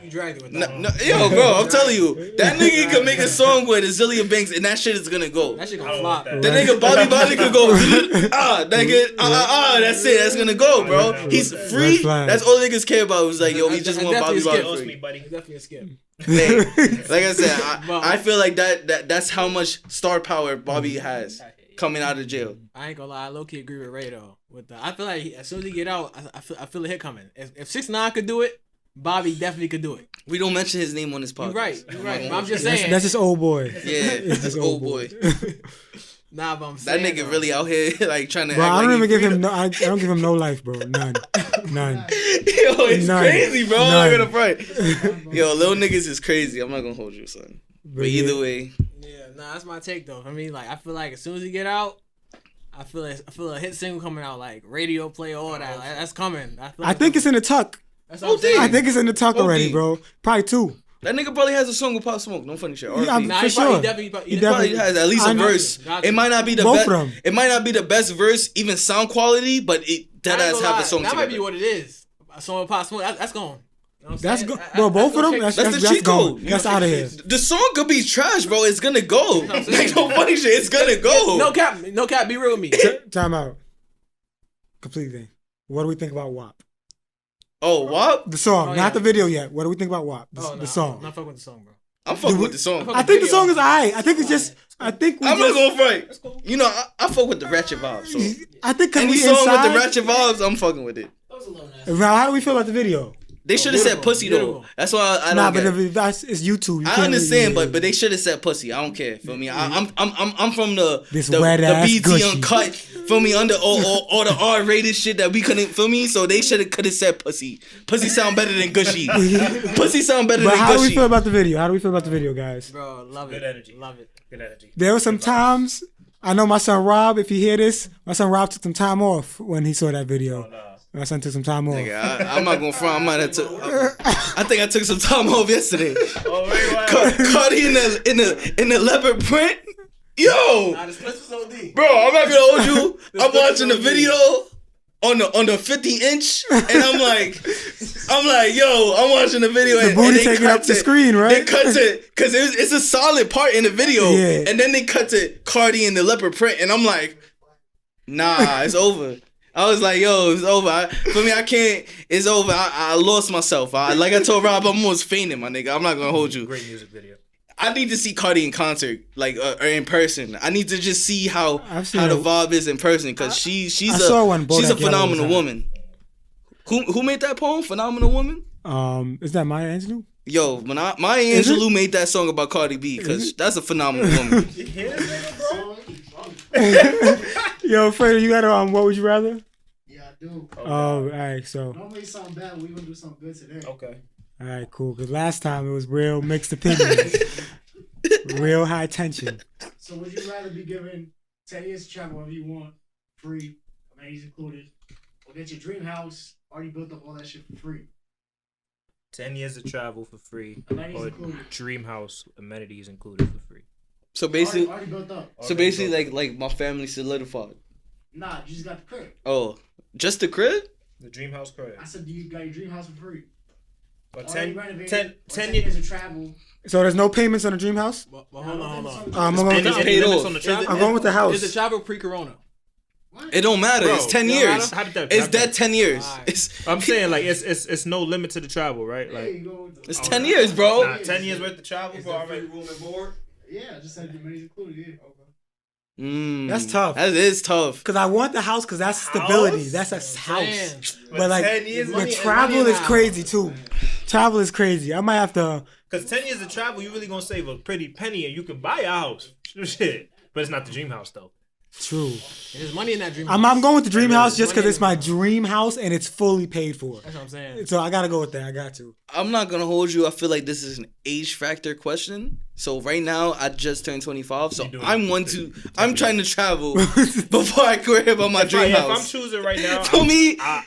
You dragged it with No, that. no, yo, bro, I'm telling you, that nigga can make a song with Azealia Banks, and that shit is gonna go. That shit I gonna don't flop. want The that. nigga Bobby could go. That's it. That's gonna go, bro. He's free. Red flag. That's all niggas care about. It was like, yo, we That's just want definitely Bobby a skip. Lost free. me, buddy. It's definitely a skip. Hey, like I said, I feel like that's how much star power Bobby has coming out of jail. I ain't gonna lie, I low key agree with Ray though. I feel like as soon as he get out, I feel a hit coming. If 6ix9ine could do it, Bobby definitely could do it. We don't mention his name on this podcast. You're right. But I'm just That's, saying. that's just old boy. Yeah, that's old boy. Nah, but I'm That saying nigga though, really out here like trying to. Bro, act I don't like even he give him freedom. no. I don't give him no life, bro. None. Yo, it's None. crazy, bro. None. I'm gonna front. Yo, little niggas is crazy. I'm not gonna hold you, son. But either way, Yeah, nah, that's my take though. I mean, like I feel like as soon as he get out, I feel a hit single coming out, like radio play, all that. Like, that's coming. I think it's in the tuck. That's what I'm OD. saying. I think it's in the tuck OD. already, bro. Probably 2. that nigga probably has a song with Pop Smoke. No funny shit. Yeah, I'm- RP. Nah, for he probably sure. definitely. He Probably definitely- has at least a I know. verse. Gotcha. It might not be the Both best. of them. It might not be the best verse, even sound quality, but it dead I ain't ass gonna have lie, a song that together. might be what it is. A song with Pop Smoke. That's gone. You know what I'm That's saying? good, bro. Both of them. That's the cheat gone. code. That's out of here. The song could be trash, bro. It's gonna go. what I'm saying. Like no funny shit. It's gonna go. No cap. Be real with me. Time out. Complete thing. What do we think about WAP? Oh, what? The song, Oh, not yeah. the video yet. What do we think about WAP? The, Oh, the no, song. I'm not fucking with the song, bro. I'm fucking with the song. I think the song is alright. I think it's just. I think we I'm not just. gonna fight. You know, I fuck with the ratchet vibe. So I think because any we song inside. with the ratchet vibes, I'm fucking with it. That was a little nasty. Now, how do we feel about the video? They should have said beautiful, pussy beautiful. though. That's why I Nah, don't but get it. if that's it's YouTube. You I can't understand, really- but they should have said pussy. I don't care. Feel me? I'm from the This the, wet the ass BT gushy. uncut. Feel me? Under all the R-rated shit that we couldn't. Feel me? So they could have said pussy. Pussy sound better than gushy. Pussy sound better But than how do we gushy. feel about the video? How do we feel about the video, guys? Bro, love Good it. energy. Love it. Good energy. There were some times. I know my son Rob. If you hear this, my son Rob took some time off when he saw that video. Nah. My son took some time off. Nigga, I'm not gonna front. I might have took. I think I took some time off yesterday. Oh, wait, wow. Cardi in the leopard print. Yo, Nah, this was OD. bro, I'm not gonna hold you. I'm watching the video on the 50-inch, and I'm like, yo, I'm watching the video, The and booty they taking cut up the to- screen, right? They cut to because it's a solid part in the video, Yeah. and then they cut to Cardi in the leopard print, and I'm like, nah, it's over. I was like, yo, it's over. For me, I can't. It's over. I lost myself. Like I told Rob, I'm almost fainting, my nigga. I'm not gonna hold you. Great music video. I need to see Cardi in concert, like or in person. I need to just see how I've seen the it. vibe is in person because she's I saw one, a Bodak Yellow phenomenal was out. woman. Who made that poem? Phenomenal woman. Is that Maya Angelou? Yo, when Maya Is it? Angelou made that song about Cardi B because that's a phenomenal woman. You hear this nigga, bro? Yo, Fredo, you got what would you rather? Yeah, I do. Oh, all right. So, Normally it sound bad, but we gonna do something good today. Okay. all right, cool. Because last time it was real mixed opinions, real high tension. So would you rather be given 10 years to travel wherever you want, free, amenities included, or get your dream house, already built up all that shit for free? 10 years of travel for free, Amenities or included. dream house amenities included for free. So basically, Already built up. so basically, like my family solidified. Nah, you just got the crib. Oh, just the crib? The dream house crib. I said you got your dream house for free. But Already 10, renovated, 10, or 10 years years. of travel. So there's no payments on the dream house. But hold on. I'm going with Any, the, any paid limits off. on the travel? I'm going with the house. Is the travel pre-corona? What? It don't matter. Bro, It's 10 no years. matter. How did that- It's how did that- dead 10 years. Alright. It's I'm saying like it's no limit to the travel, right? There Like you go. With the, it's 10 years, bro. nah, 10 years worth of travel, bro. Already. room and board? yeah, I just said the amenities included. Yeah. That's tough. That is tough. Because I want the house because that's stability. House? That's a house. Damn. But like, 10 years, but money- travel money is now. crazy too. Travel is crazy. I might have to. Because 10 years of travel, you really gonna save a pretty penny and you can buy a house. Shit. But it's not the dream house though. True. There's money in that dream. I'm going with the dream There house is just because money it's in my the- dream house and it's fully paid for. That's what I'm saying. So I gotta go with that. I got to. I'm not gonna hold you. I feel like this is an age factor question. So right now, I just turned 25. So You doing I'm trying to travel before I worry about my dream If I'm house. choosing right now, For me, like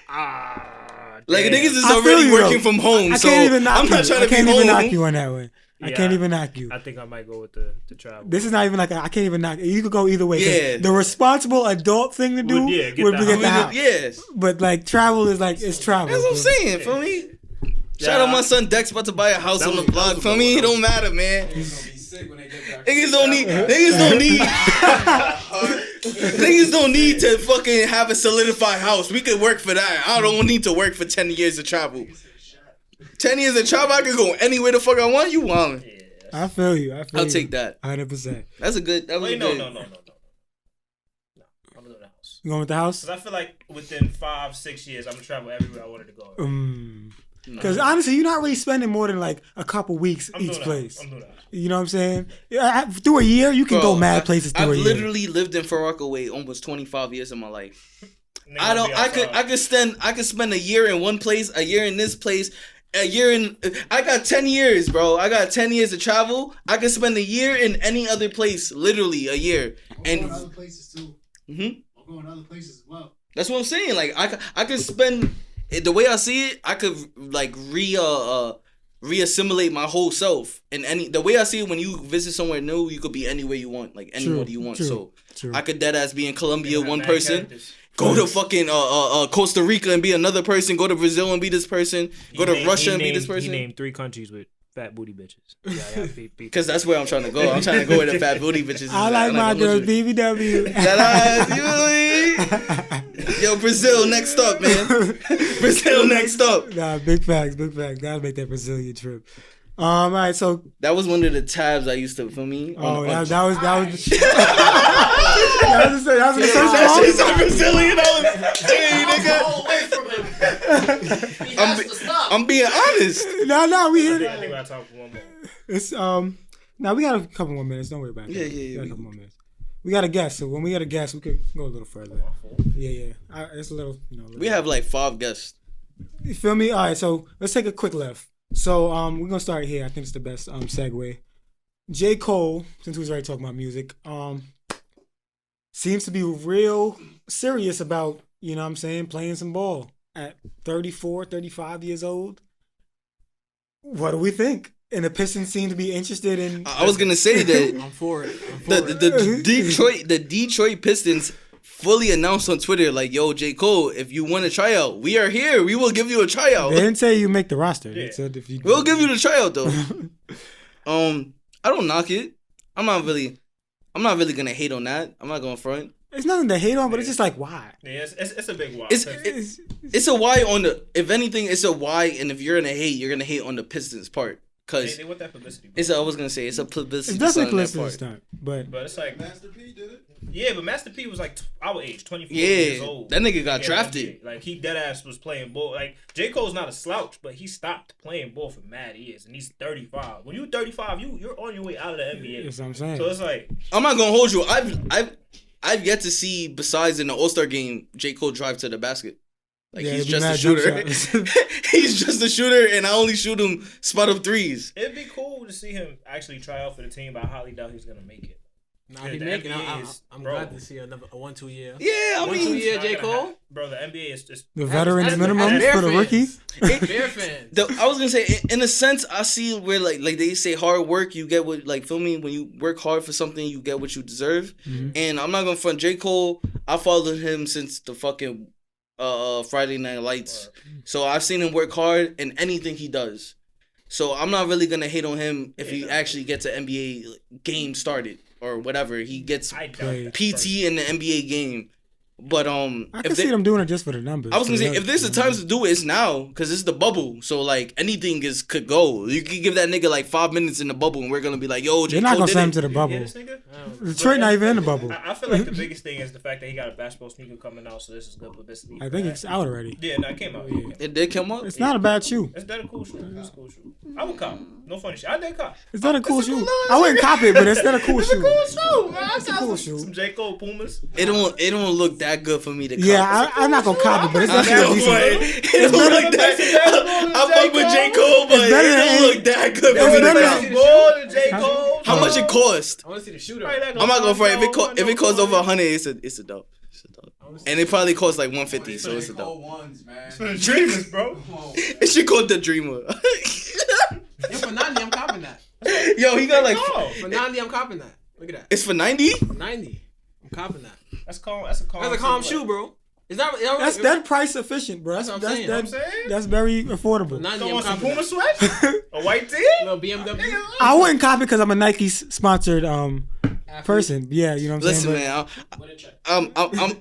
like damn. niggas is I feel already you, working though. from home. I so can't even knock I'm you. not trying I to be can't even knock home. you on that way. I can't even knock you. I think I might go with the travel. This is not even like I can't even knock. You could go either way. 'Cause Yeah. The responsible adult thing to do Would- yeah, get would the be get the house. house. Yes. But like travel is like it's travel. That's what I'm bro. saying, feel me? Shout out my son Dex about to buy a house That on the was- block. that was For a me, it good don't matter, man. Niggas gonna be sick when they get back. Niggas don't need to fucking have a solidified house. We could work for that. I don't need to work for 10 years of travel. 10 years of travel, I could go anywhere the fuck I want. You want? Yeah. I feel you. I'll take that. 100%. That's a good. That was Wait, a no. good. No, I'm doing the house. You going with the house? Because I feel like within 5-6 years, I'm gonna travel everywhere I wanted to go. Because honestly, you're not really spending more than like a couple weeks I'm each doing place. The house. I'm doing the house. You know what I'm saying? Yeah, through a year, you can Bro, go mad places through I've a year. literally lived in Far Rockaway almost 25 years of my life. Nigga I don't. be I could spend a year in one place, a year in this place, a year in. I got 10 years, bro. I got 10 years of travel. I could spend a year in any other place, literally a year. I'm And going other places too. I'm going other places as well. that's what I'm saying. Like I could spend the way I see it. I could like reassimilate my whole self. And the way I see it, when you visit somewhere new, you could be anywhere you want, like anybody you want. So I could deadass be in Colombia, one person. Go to fucking Costa Rica and be another person. Go to Brazil and be this person. Go to Russia and be this person. He named 3 countries with fat booty bitches. Because that's where I'm trying to go. I'm trying to go where the fat booty bitches is. I like my girls literally- BBW. That ass, you really? Yo, Brazil next up, man. Brazil next up. Nah, big facts, big facts. Gotta make that Brazilian trip. All right, so That was one of the tabs I used to, for me. that was the that search shit's Brazilian. I was, hey, nigga. Away from him. He has to stop. I'm being honest. No, we I here. think I talk for one more. It's now we got a couple more minutes. Don't worry about it. Yeah. We got a couple more minutes. We got a guest, so when we got a guest, we could go a little further. Yeah. It's a little, We have like 5 guests. You feel me? All right, so let's take a quick left. So we're gonna start here. I think it's the best segue. J. Cole, since we was already talking about music, seems to be real serious about, you know what I'm saying, playing some ball at 34, 35 years old. What do we think? And the Pistons seem to be interested in. I was gonna say that I'm for it. the Detroit Pistons fully announced on Twitter, like, yo, J. Cole, if you want a tryout, we are here. We will give you a tryout. They didn't say you make the roster. Yeah. They said if you. We'll give you the tryout though. I don't knock it. I'm not really gonna hate on that. I'm not gonna front. It's nothing to hate on, but it's just like why. Yeah, it's a big wow. It's a why on the. If anything, it's a why, and if you're gonna hate, you're gonna hate on the Pistons part. Cause they want that publicity. Bro. I was gonna say it's a publicity. It's definitely stunt on that publicity part. stunt, but But it's like, Master P did it. yeah, but Master P was like our age, 24 years Yeah, old. that nigga got Yeah, drafted. Like he dead ass was playing ball. Like J. Cole's not a slouch, but he stopped playing ball for mad years, and he's 35. When you're 35, you're on your way out of the NBA. that's what I'm saying. So it's like, I'm not gonna hold you. I've yet to see, besides in the All-Star game, J. Cole drive to the basket. Like, Yeah, he's it'd be just a mad jump shooter. shots. He's just a shooter, and I only shoot him spot up threes. it'd be cool to see him actually try out for the team, but I highly doubt he's gonna make it. Nah, he The making. NBA is- I'm bro. glad to see another 1-2 year. Yeah, I 1-2 mean, year It's J. not gonna Cole. happen. Bro, the NBA is just The veterans That's- minimum that's for the Bear rookie. fans. Bear fans. I was gonna say, in a sense, I see where like they say hard work, you get what, like, feel me? When you work hard for something, you get what you deserve. Mhm. And I'm not gonna front J. Cole. I followed him since the fucking Friday Night Lights. So I've seen him work hard in anything he does. So I'm not really gonna hate on him if he actually gets an NBA game started or whatever. He gets I doubt Right. that. PT in the NBA game. But I if can they, see them doing it just for the numbers. I was gonna say, For if there's a the- time to do it, it's now, because it's the bubble. So like anything could go. You can give that nigga like 5 minutes in the bubble, and we're gonna be like, yo, J. They're not Cole gonna did send him it. to the You bubble. hear this nigga? Detroit not even in the bubble. I feel like the biggest thing is the fact that he got a basketball sneaker coming out, so this is good publicity. I think it's out already. Yeah, no, it came out. Yeah. It did come up. It's not a bad shoe. It's that a cool shoe. It's a cool shoe. I would cop. No funny shit. I did cop. It's not a cool shoe. I wouldn't cop it, but it's not a cool shoe. shoe, man. It's a cool shoe. Some J. Cole Pumas. It don't look that good for me to. Yeah, I'm not gonna cop it, but it's I definitely know, but decent. it don't look that. I fuck with J. Cole, but better it than don't any- look that good it's for me to better cop. than- More than J. Cole. How much it cost? I want to see the shooter. I'm not gonna front. If it costs over 100, it's a dope. It's a dope. And it probably costs like 150, so it's a J. Cole dope. ones, man. For the dreamers, bro. Come on. It should call the Dreamer. Yeah, for 90, I'm copping that. That's Yo, he got like. Oh, For 90, I'm copping that. Look at that. It's for 90. 90. I'm copping that. that's calm. That's a calm. That's a calm shoe, bro. Is that That's price efficient, bro. That's what I'm saying. You know what I'm saying? That's very affordable. 90, Go I'm on some copping Puma that. sweat, a white tee. Little BMW. I wouldn't copy because I'm a Nike sponsored Athlete. person. Yeah, you know what I'm Listen, saying. man. With a check.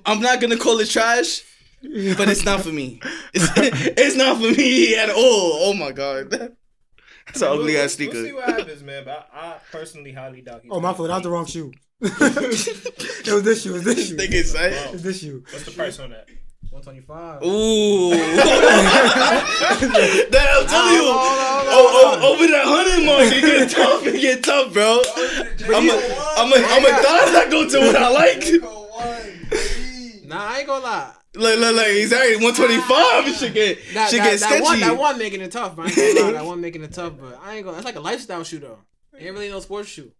I'm not gonna call it trash, but it's not for me. It's not for me at all. Oh my god, that's an ugly ass We'll see sneaker. what happens, man. But I personally highly doubt. he's Oh, my gonna fault. That was the beat- wrong shoe. It was this shoe. It was this shoe. Think it's right? It was this shoe. What's the price on that? 125. Ooh. That I'm telling you. Over that 100 mark, it get tough, bro. I'm a dollar go to what I like. Nah, I ain't gonna lie. Like, he's already 125. It should get sketchy. That one making it tough, but I ain't gonna lie. That one making it tough, but I ain't gonna. That's like a lifestyle shoe though. It ain't really no sports shoe.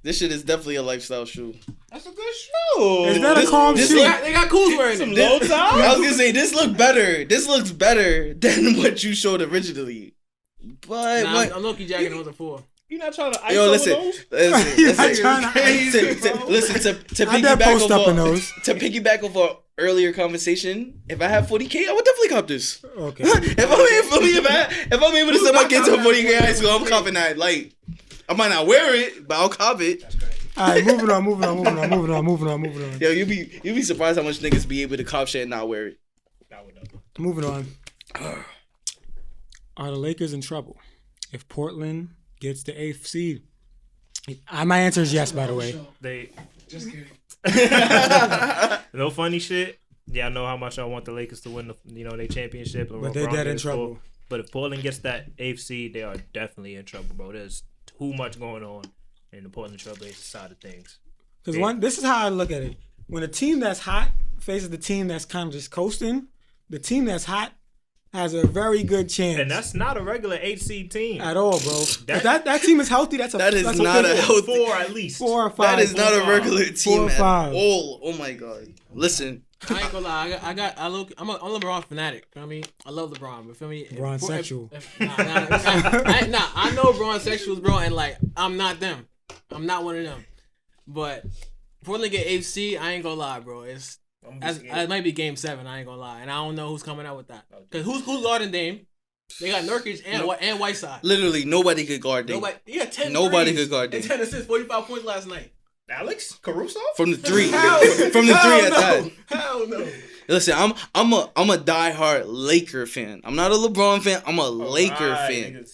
This shit is definitely a lifestyle shoe. That's a good shoe. Is that a calm this shoe? look- They got cools wearing them. Low top. I was gonna say this look better. This looks better than what you showed originally. But Nah, what? I'm low-key jacking those before. You not trying to ISO Yo, listen, those? He's not trying to- listen. To I did post up in piggyback those. to piggyback off our earlier conversation, if I have 40K, I would definitely cop this. Okay. If I'm able to send my kid to a 40K high school, I'm copping that. Like, I might not wear it, but I'll cop it. All right, moving on. Yo, you be surprised how much niggas be able to cop shit and not wear it. Moving on. Are the Lakers in trouble if Portland gets the 8th seed? My answer is yes, by the way. They Just kidding. no funny shit. Yeah, I know how much I want the Lakers to win their championship. But they're dead in trouble. But if Portland gets that 8th seed, they are definitely in trouble, bro. There's too much going on in the Portland Trailblazers side of things. Because this is how I look at it. When a team that's hot faces the team that's kind of just coasting, the team that's hot has a very good chance. And that's not a regular 8 seed team. at all, bro. If that team is healthy, that's That is that's not a healthy. 4 at least. 4 or 5. That is not a regular team 4 or at 5. all. Oh my god. Listen, I ain't gonna lie. I'm a LeBron fanatic. You know what I mean? I love LeBron, but feel me? LeBron sexual. I know LeBron sexuals, bro, and like I'm not them. I'm not one of them. But Portland get AFC, I ain't gonna lie, bro. It might be Game 7. I ain't gonna lie, and I don't know who's coming out with that. Cause who's guarding Dame? They got Nurkic and Whiteside. literally nobody could guard Dame. Nobody. He had 10. Nobody threes could guard Dame. and 10 assists, 45 points last night. Alex Caruso? From the 3. Hell- From the 3 hell at no. that. Hell no. Listen, I'm a diehard Laker fan. I'm not a LeBron fan. I'm a Laker fan. Niggas.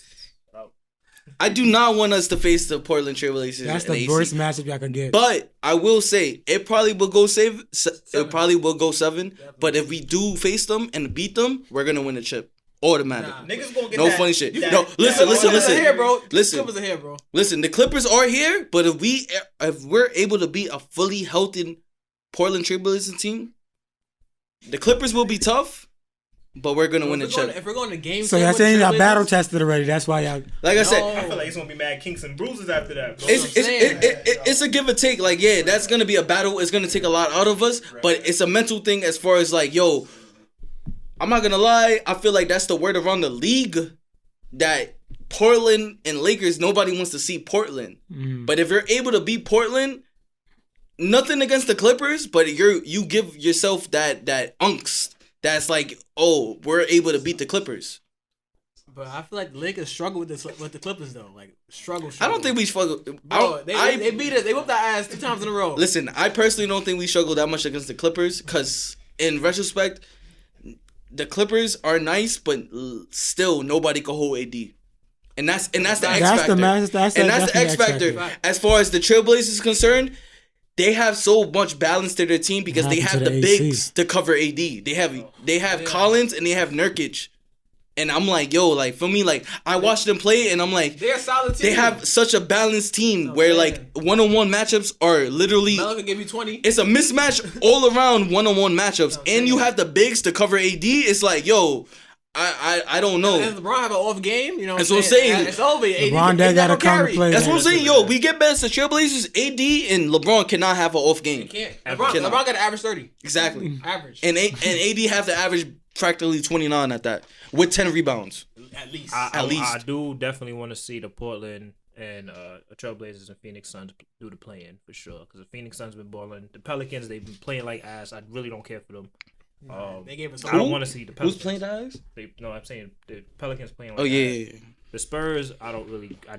I do not want us to face the Portland Trailblazers. That's in the AC. worst matchup y'all could get. But I will say it probably will go It probably will go 7. But if we do face them and beat them, we're gonna win the chip automatic. Nah. Niggas gonna get No that- funny shit. that- No, listen. Clippers are here, bro. Listen. Clippers are here, bro. Listen, the Clippers are here, but if we're able to beat a fully healthy Portland Trailblazers team, the Clippers will be tough, but we're gonna win the chip. If we're going to Game So 7 y'all with saying y'all Trailblazers- battle tested already. That's why y'all. Like I said, No. I feel like it's gonna be mad kinks and bruises after that, bro. it's a give or take. Like, yeah, that's gonna be a battle. It's gonna take a lot out of us, but it's a mental thing as far as like, yo, I'm not gonna lie. I feel like that's the word around the league that Portland and Lakers, nobody wants to see Portland. But if you're able to beat Portland, nothing against the Clippers, but you give yourself that angst. That's like, oh, we're able to beat the Clippers. But I feel like the Lakers struggle with the Clippers though. Like struggle. I don't think we struggle. Bro, they beat us. They whooped our ass 2 times in a row. Listen, I personally don't think we struggle that much against the Clippers because, in retrospect, the Clippers are nice, but still nobody can hold AD, and that's the X factor. That's the X factor. As far as the Trailblazers is concerned, they have so much balance to their team because they have happened to the the AC? bigs to cover AD. They have Collins and they have Nurkic. And I'm like, yo, like, for me, like, I watched them play, and I'm like, They're a solid team. they have such a balanced team where, like, one-on-one matchups are literally, Melo can give you 20. it's a mismatch all around one-on-one matchups. And you have the bigs to cover AD. It's like, yo, I don't know. Does LeBron have an off game? You know, That's what I'm saying. It's over. LeBron Dad got to come to play. That's what I'm saying, yo. We get past the Trailblazers, AD and LeBron cannot have an off game. Can't. Cannot. LeBron got to average 30. Exactly. Average. And AD have to average practically 29 at that with 10 rebounds. At least. At least. I do definitely want to see the Portland and Trailblazers and Phoenix Suns do the play-in for sure. Because the Phoenix Suns been balling. The Pelicans, they've been playing like ass. I really don't care for them. They gave us. I don't want to see the Pelicans. Who's playing guys? No, I'm saying the Pelicans playing like Oh, yeah, ass. yeah, yeah. The Spurs, I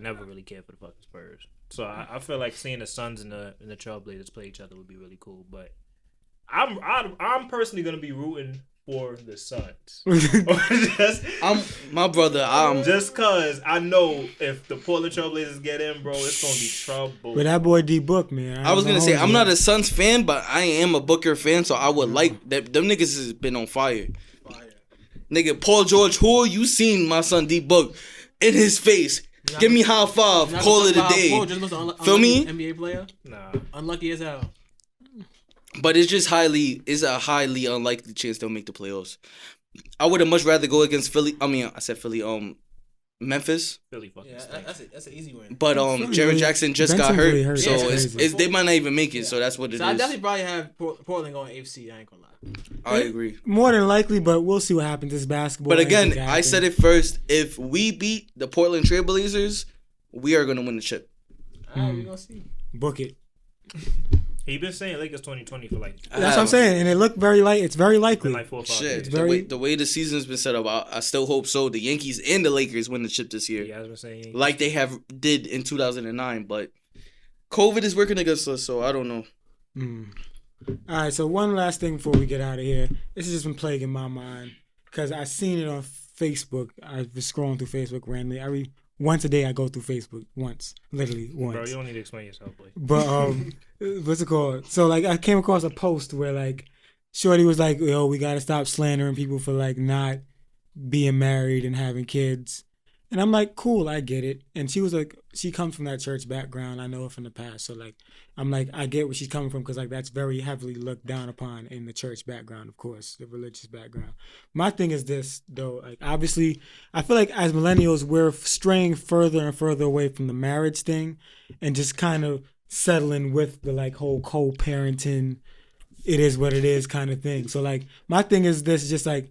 never really cared for the fucking Spurs. So I feel like seeing the Suns and the Trailblazers play each other would be really cool. But I'm personally gonna be rooting for the Suns. Just cause I know if the Portland Trailblazers get in, bro, it's gonna be trouble. But that boy D Book, man. I was gonna say I'm not a Suns fan, but I am a Booker fan, so I would like that. Them niggas has been on fire. Nigga, Paul George, who you seen my son D Book in his face? Give me high five. Call it a day. Feel me? NBA player? Nah. Unlucky as hell. But it's a highly unlikely chance they'll make the playoffs. I would have much rather go against Philly. I mean, I said Philly. Memphis. Philly fucking Yeah, stinks. that's an easy win. But Jaren Jackson just got Benson really hurt, hurt. so Yeah, they might not even make it. So that's what it So I is. definitely probably have Portland going AFC. I ain't gonna lie. I agree. More than likely, but we'll see what happens. This basketball. But again, anything can I said happen. it first. If we beat the Portland Trailblazers, we are gonna win the chip. Alright, we gonna see. Book it. He been saying Lakers 2020 for like That's what I'm saying, and it looked very light. It's very likely. been like 4 or 5 Shit, years. very- the way the season's been set up, I still hope so. The Yankees and the Lakers win the chip this year, Yeah, I was been saying. like they did in 2009. But COVID is working against us, so I don't know. All right, so one last thing before we get out of here. This has just been plaguing my mind because I seen it on Facebook. I was scrolling through Facebook randomly. Once a day I go through Facebook. Literally once. Bro, you don't need to explain yourself, boy. But what's it called? So like I came across a post where like Shorty was like, "Yo, we gotta stop slandering people for like not being married and having kids." And I'm like, "Cool, I get it." And she was like, she comes from that church background. I know it from the past. So like, I'm like, I get where she's coming from because like that's very heavily looked down upon in the church background, of course, the religious background. My thing is this though, like obviously, I feel like as millennials we're straying further and further away from the marriage thing, and just kind of settling with the like whole co-parenting, it is what it is kind of thing. So like my thing is this, just like,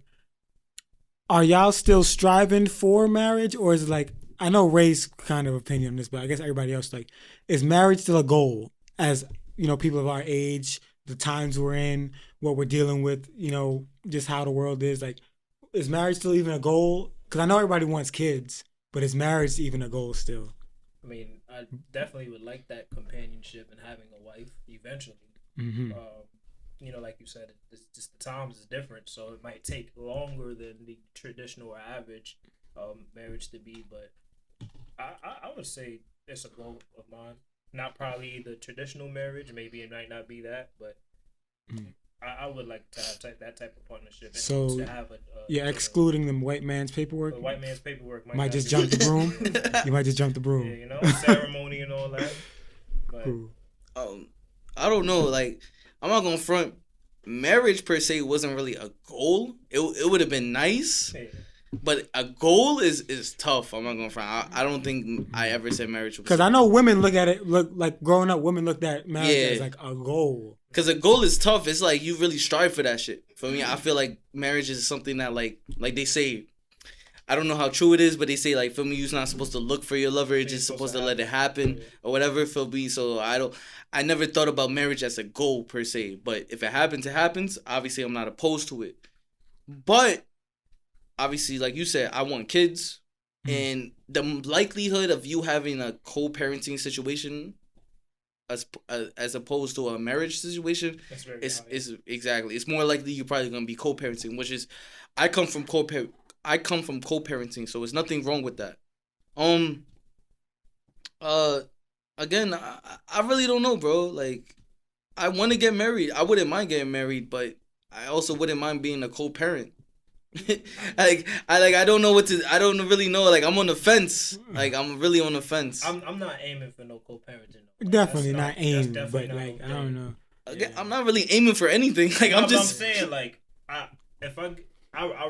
are y'all still striving for marriage, or is it like, I know Ray's kind of opinion on this, but I guess everybody else, like, is marriage still a goal? As you know, people of our age, the times we're in, what we're dealing with, you know, just how the world is. Like, is marriage still even a goal? Because I know everybody wants kids, but is marriage even a goal still? I mean, I definitely would like that companionship and having a wife eventually. Mm-hmm. You know, like you said, it's just the times is different, so it might take longer than the traditional or average marriage to be. But I would say it's a goal of mine. Not probably the traditional marriage. Maybe it might not be that, but I would like to have that type of partnership. And So, to have yeah, excluding the white man's paperwork. the white man's paperwork Might not just be- jump the broom. You might just jump the Yeah, broom. you know, ceremony and all that. But Cool. I don't know. Like, I'm not gonna front. Marriage per se wasn't really a goal. It would have been nice, yeah. but a goal is tough. I'm not gonna front. I don't think I ever said marriage was. Because I know women look like growing up, women looked at marriage Yeah. as like a goal. Because a goal is tough. It's like you really strive for that shit. For me, I feel like marriage is something that like they say. I don't know how true it is, but they say like, for me, you're not supposed to look for your lover. You're just supposed to let it happen or whatever. For me, so I never thought about marriage as a goal per se. But if it happens, it happens. Obviously, I'm not opposed to it. But obviously, like you said, I want kids, and the likelihood of you having a co-parenting situation, as opposed to a marriage situation, That's very is exactly. It's more likely you're probably gonna be co-parenting, which is, I come from co-parenting, so there's nothing wrong with that. Again, I really don't know, bro. Like, I want to get married. I wouldn't mind getting married, but I also wouldn't mind being a co-parent. I don't know what to. I don't really know. Like, I'm on the fence. Like, I'm really on the fence. I'm not aiming for no co-parenting. Like, Definitely that's not aim, definitely but not like no I don't thing. know. Again, I'm not really aiming for anything. Like, No, I'm but just. I'm saying, like, I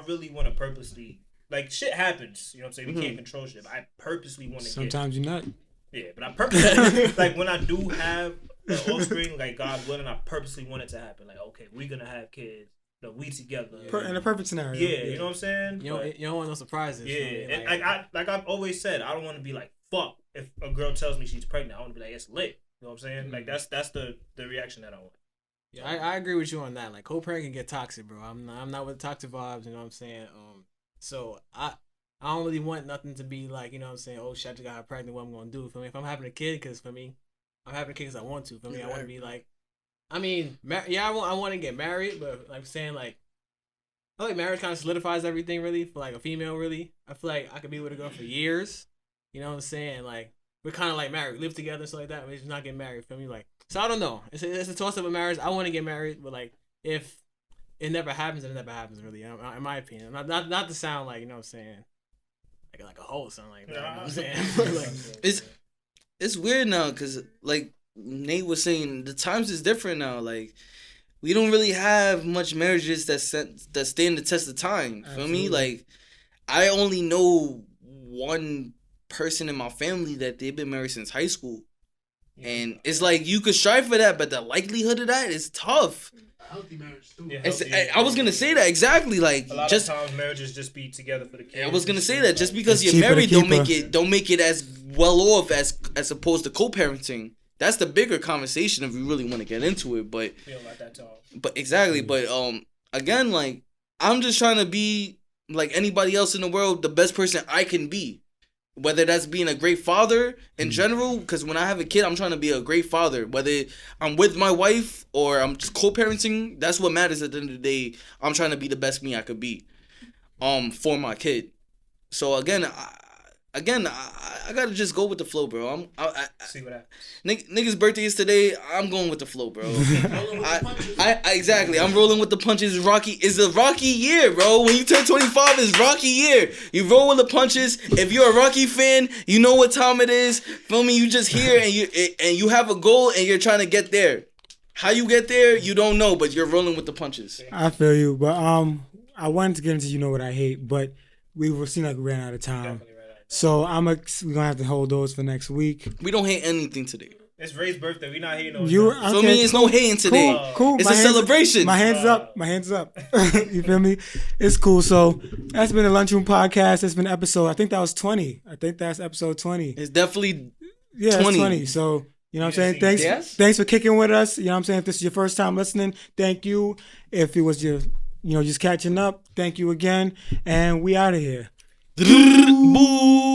really want to purposely, like, shit happens. You know what I'm saying? We can't control shit. But I purposely want to get. Sometimes you're not. Yeah, but I purposely, like, when I do have an offspring, like, God willing, I purposely want it to happen. Like, okay, we're gonna have kids. we together. In a perfect scenario. Yeah, you know what I'm saying? You don't want no surprises. Yeah, you know, and like I've always said, I don't want to be like fuck if a girl tells me she's pregnant. I want to be like, it's lit. You know what I'm saying? Like that's the reaction that I want. Yeah, I agree with you on that. Like co-parent can get toxic, bro. I'm not with toxic vibes. You know what I'm saying? So I don't really want nothing to be like, you know what I'm saying? Oh shit, I just got her pregnant. What I'm gonna do? For me, if I'm having a kid, because for me, I'm having a kid because I want to. For me, I want to be like, I mean, I want to get married, but like I'm saying, like, I feel like marriage kind of solidifies everything really for like a female. Really, I feel like I could be with a girl for years. You know what I'm saying? Like we're kind of like married, live together, and stuff like that. We're just not getting married. For me, like, so I don't know. It's a toss up of marriage. I want to get married, but like if it never happens, then it never happens. Really, in my opinion. Not to sound like, you know what I'm saying, like a hoe or something like that. You know what I'm saying? Like, it's weird now because like Nate was saying, the times is different now. Like we don't really have much marriages that stand the test of time. Feel me? Like I only know one person in my family that they've been married since high school. And it's like you could strive for that, but the likelihood of that is tough. Healthy marriage too. Yeah, I was gonna say that exactly. Like a lot just of times marriages just be together for the kids. I was gonna say that just because It's you're cheaper to married keep don't make it as well off as opposed to co-parenting. That's the bigger conversation if we really want to get into it. But feel like that tall. but exactly. But again, like I'm just trying to be like anybody else in the world, the best person I can be. Whether that's being a great father in general, because when I have a kid, I'm trying to be a great father. Whether I'm with my wife or I'm just co-parenting, that's what matters at the end of the day. I'm trying to be the best me I could be, for my kid. So again, I gotta just go with the flow, bro. See what happens. Nigga's birthday is today. I'm going with the flow, bro. Exactly. I'm rolling with the punches. It's a rocky year, bro. When you turn 25, it's rocky year. You roll with the punches. If you're a Rocky fan, you know what time it is. Feel me? You just here and you have a goal and you're trying to get there. How you get there, you don't know, but you're rolling with the punches. I feel you, but I wanted to get into what I hate, but we seem like we ran out of time. So we're gonna have to hold those for next week. We don't hate anything today. It's Ray's birthday. We not hating on For me, it's no hating today. Cool. It's a celebration. My hands up. You feel me? It's cool. So that's been the Lunchroom podcast. That's been episode. I think that was 20. I think that's episode 20. It's definitely 20. It's 20. So you know what I'm saying? Thanks for kicking with us. You know what I'm saying? If this is your first time listening, thank you. If it was your, just catching up, thank you again. And we out of here. Boo.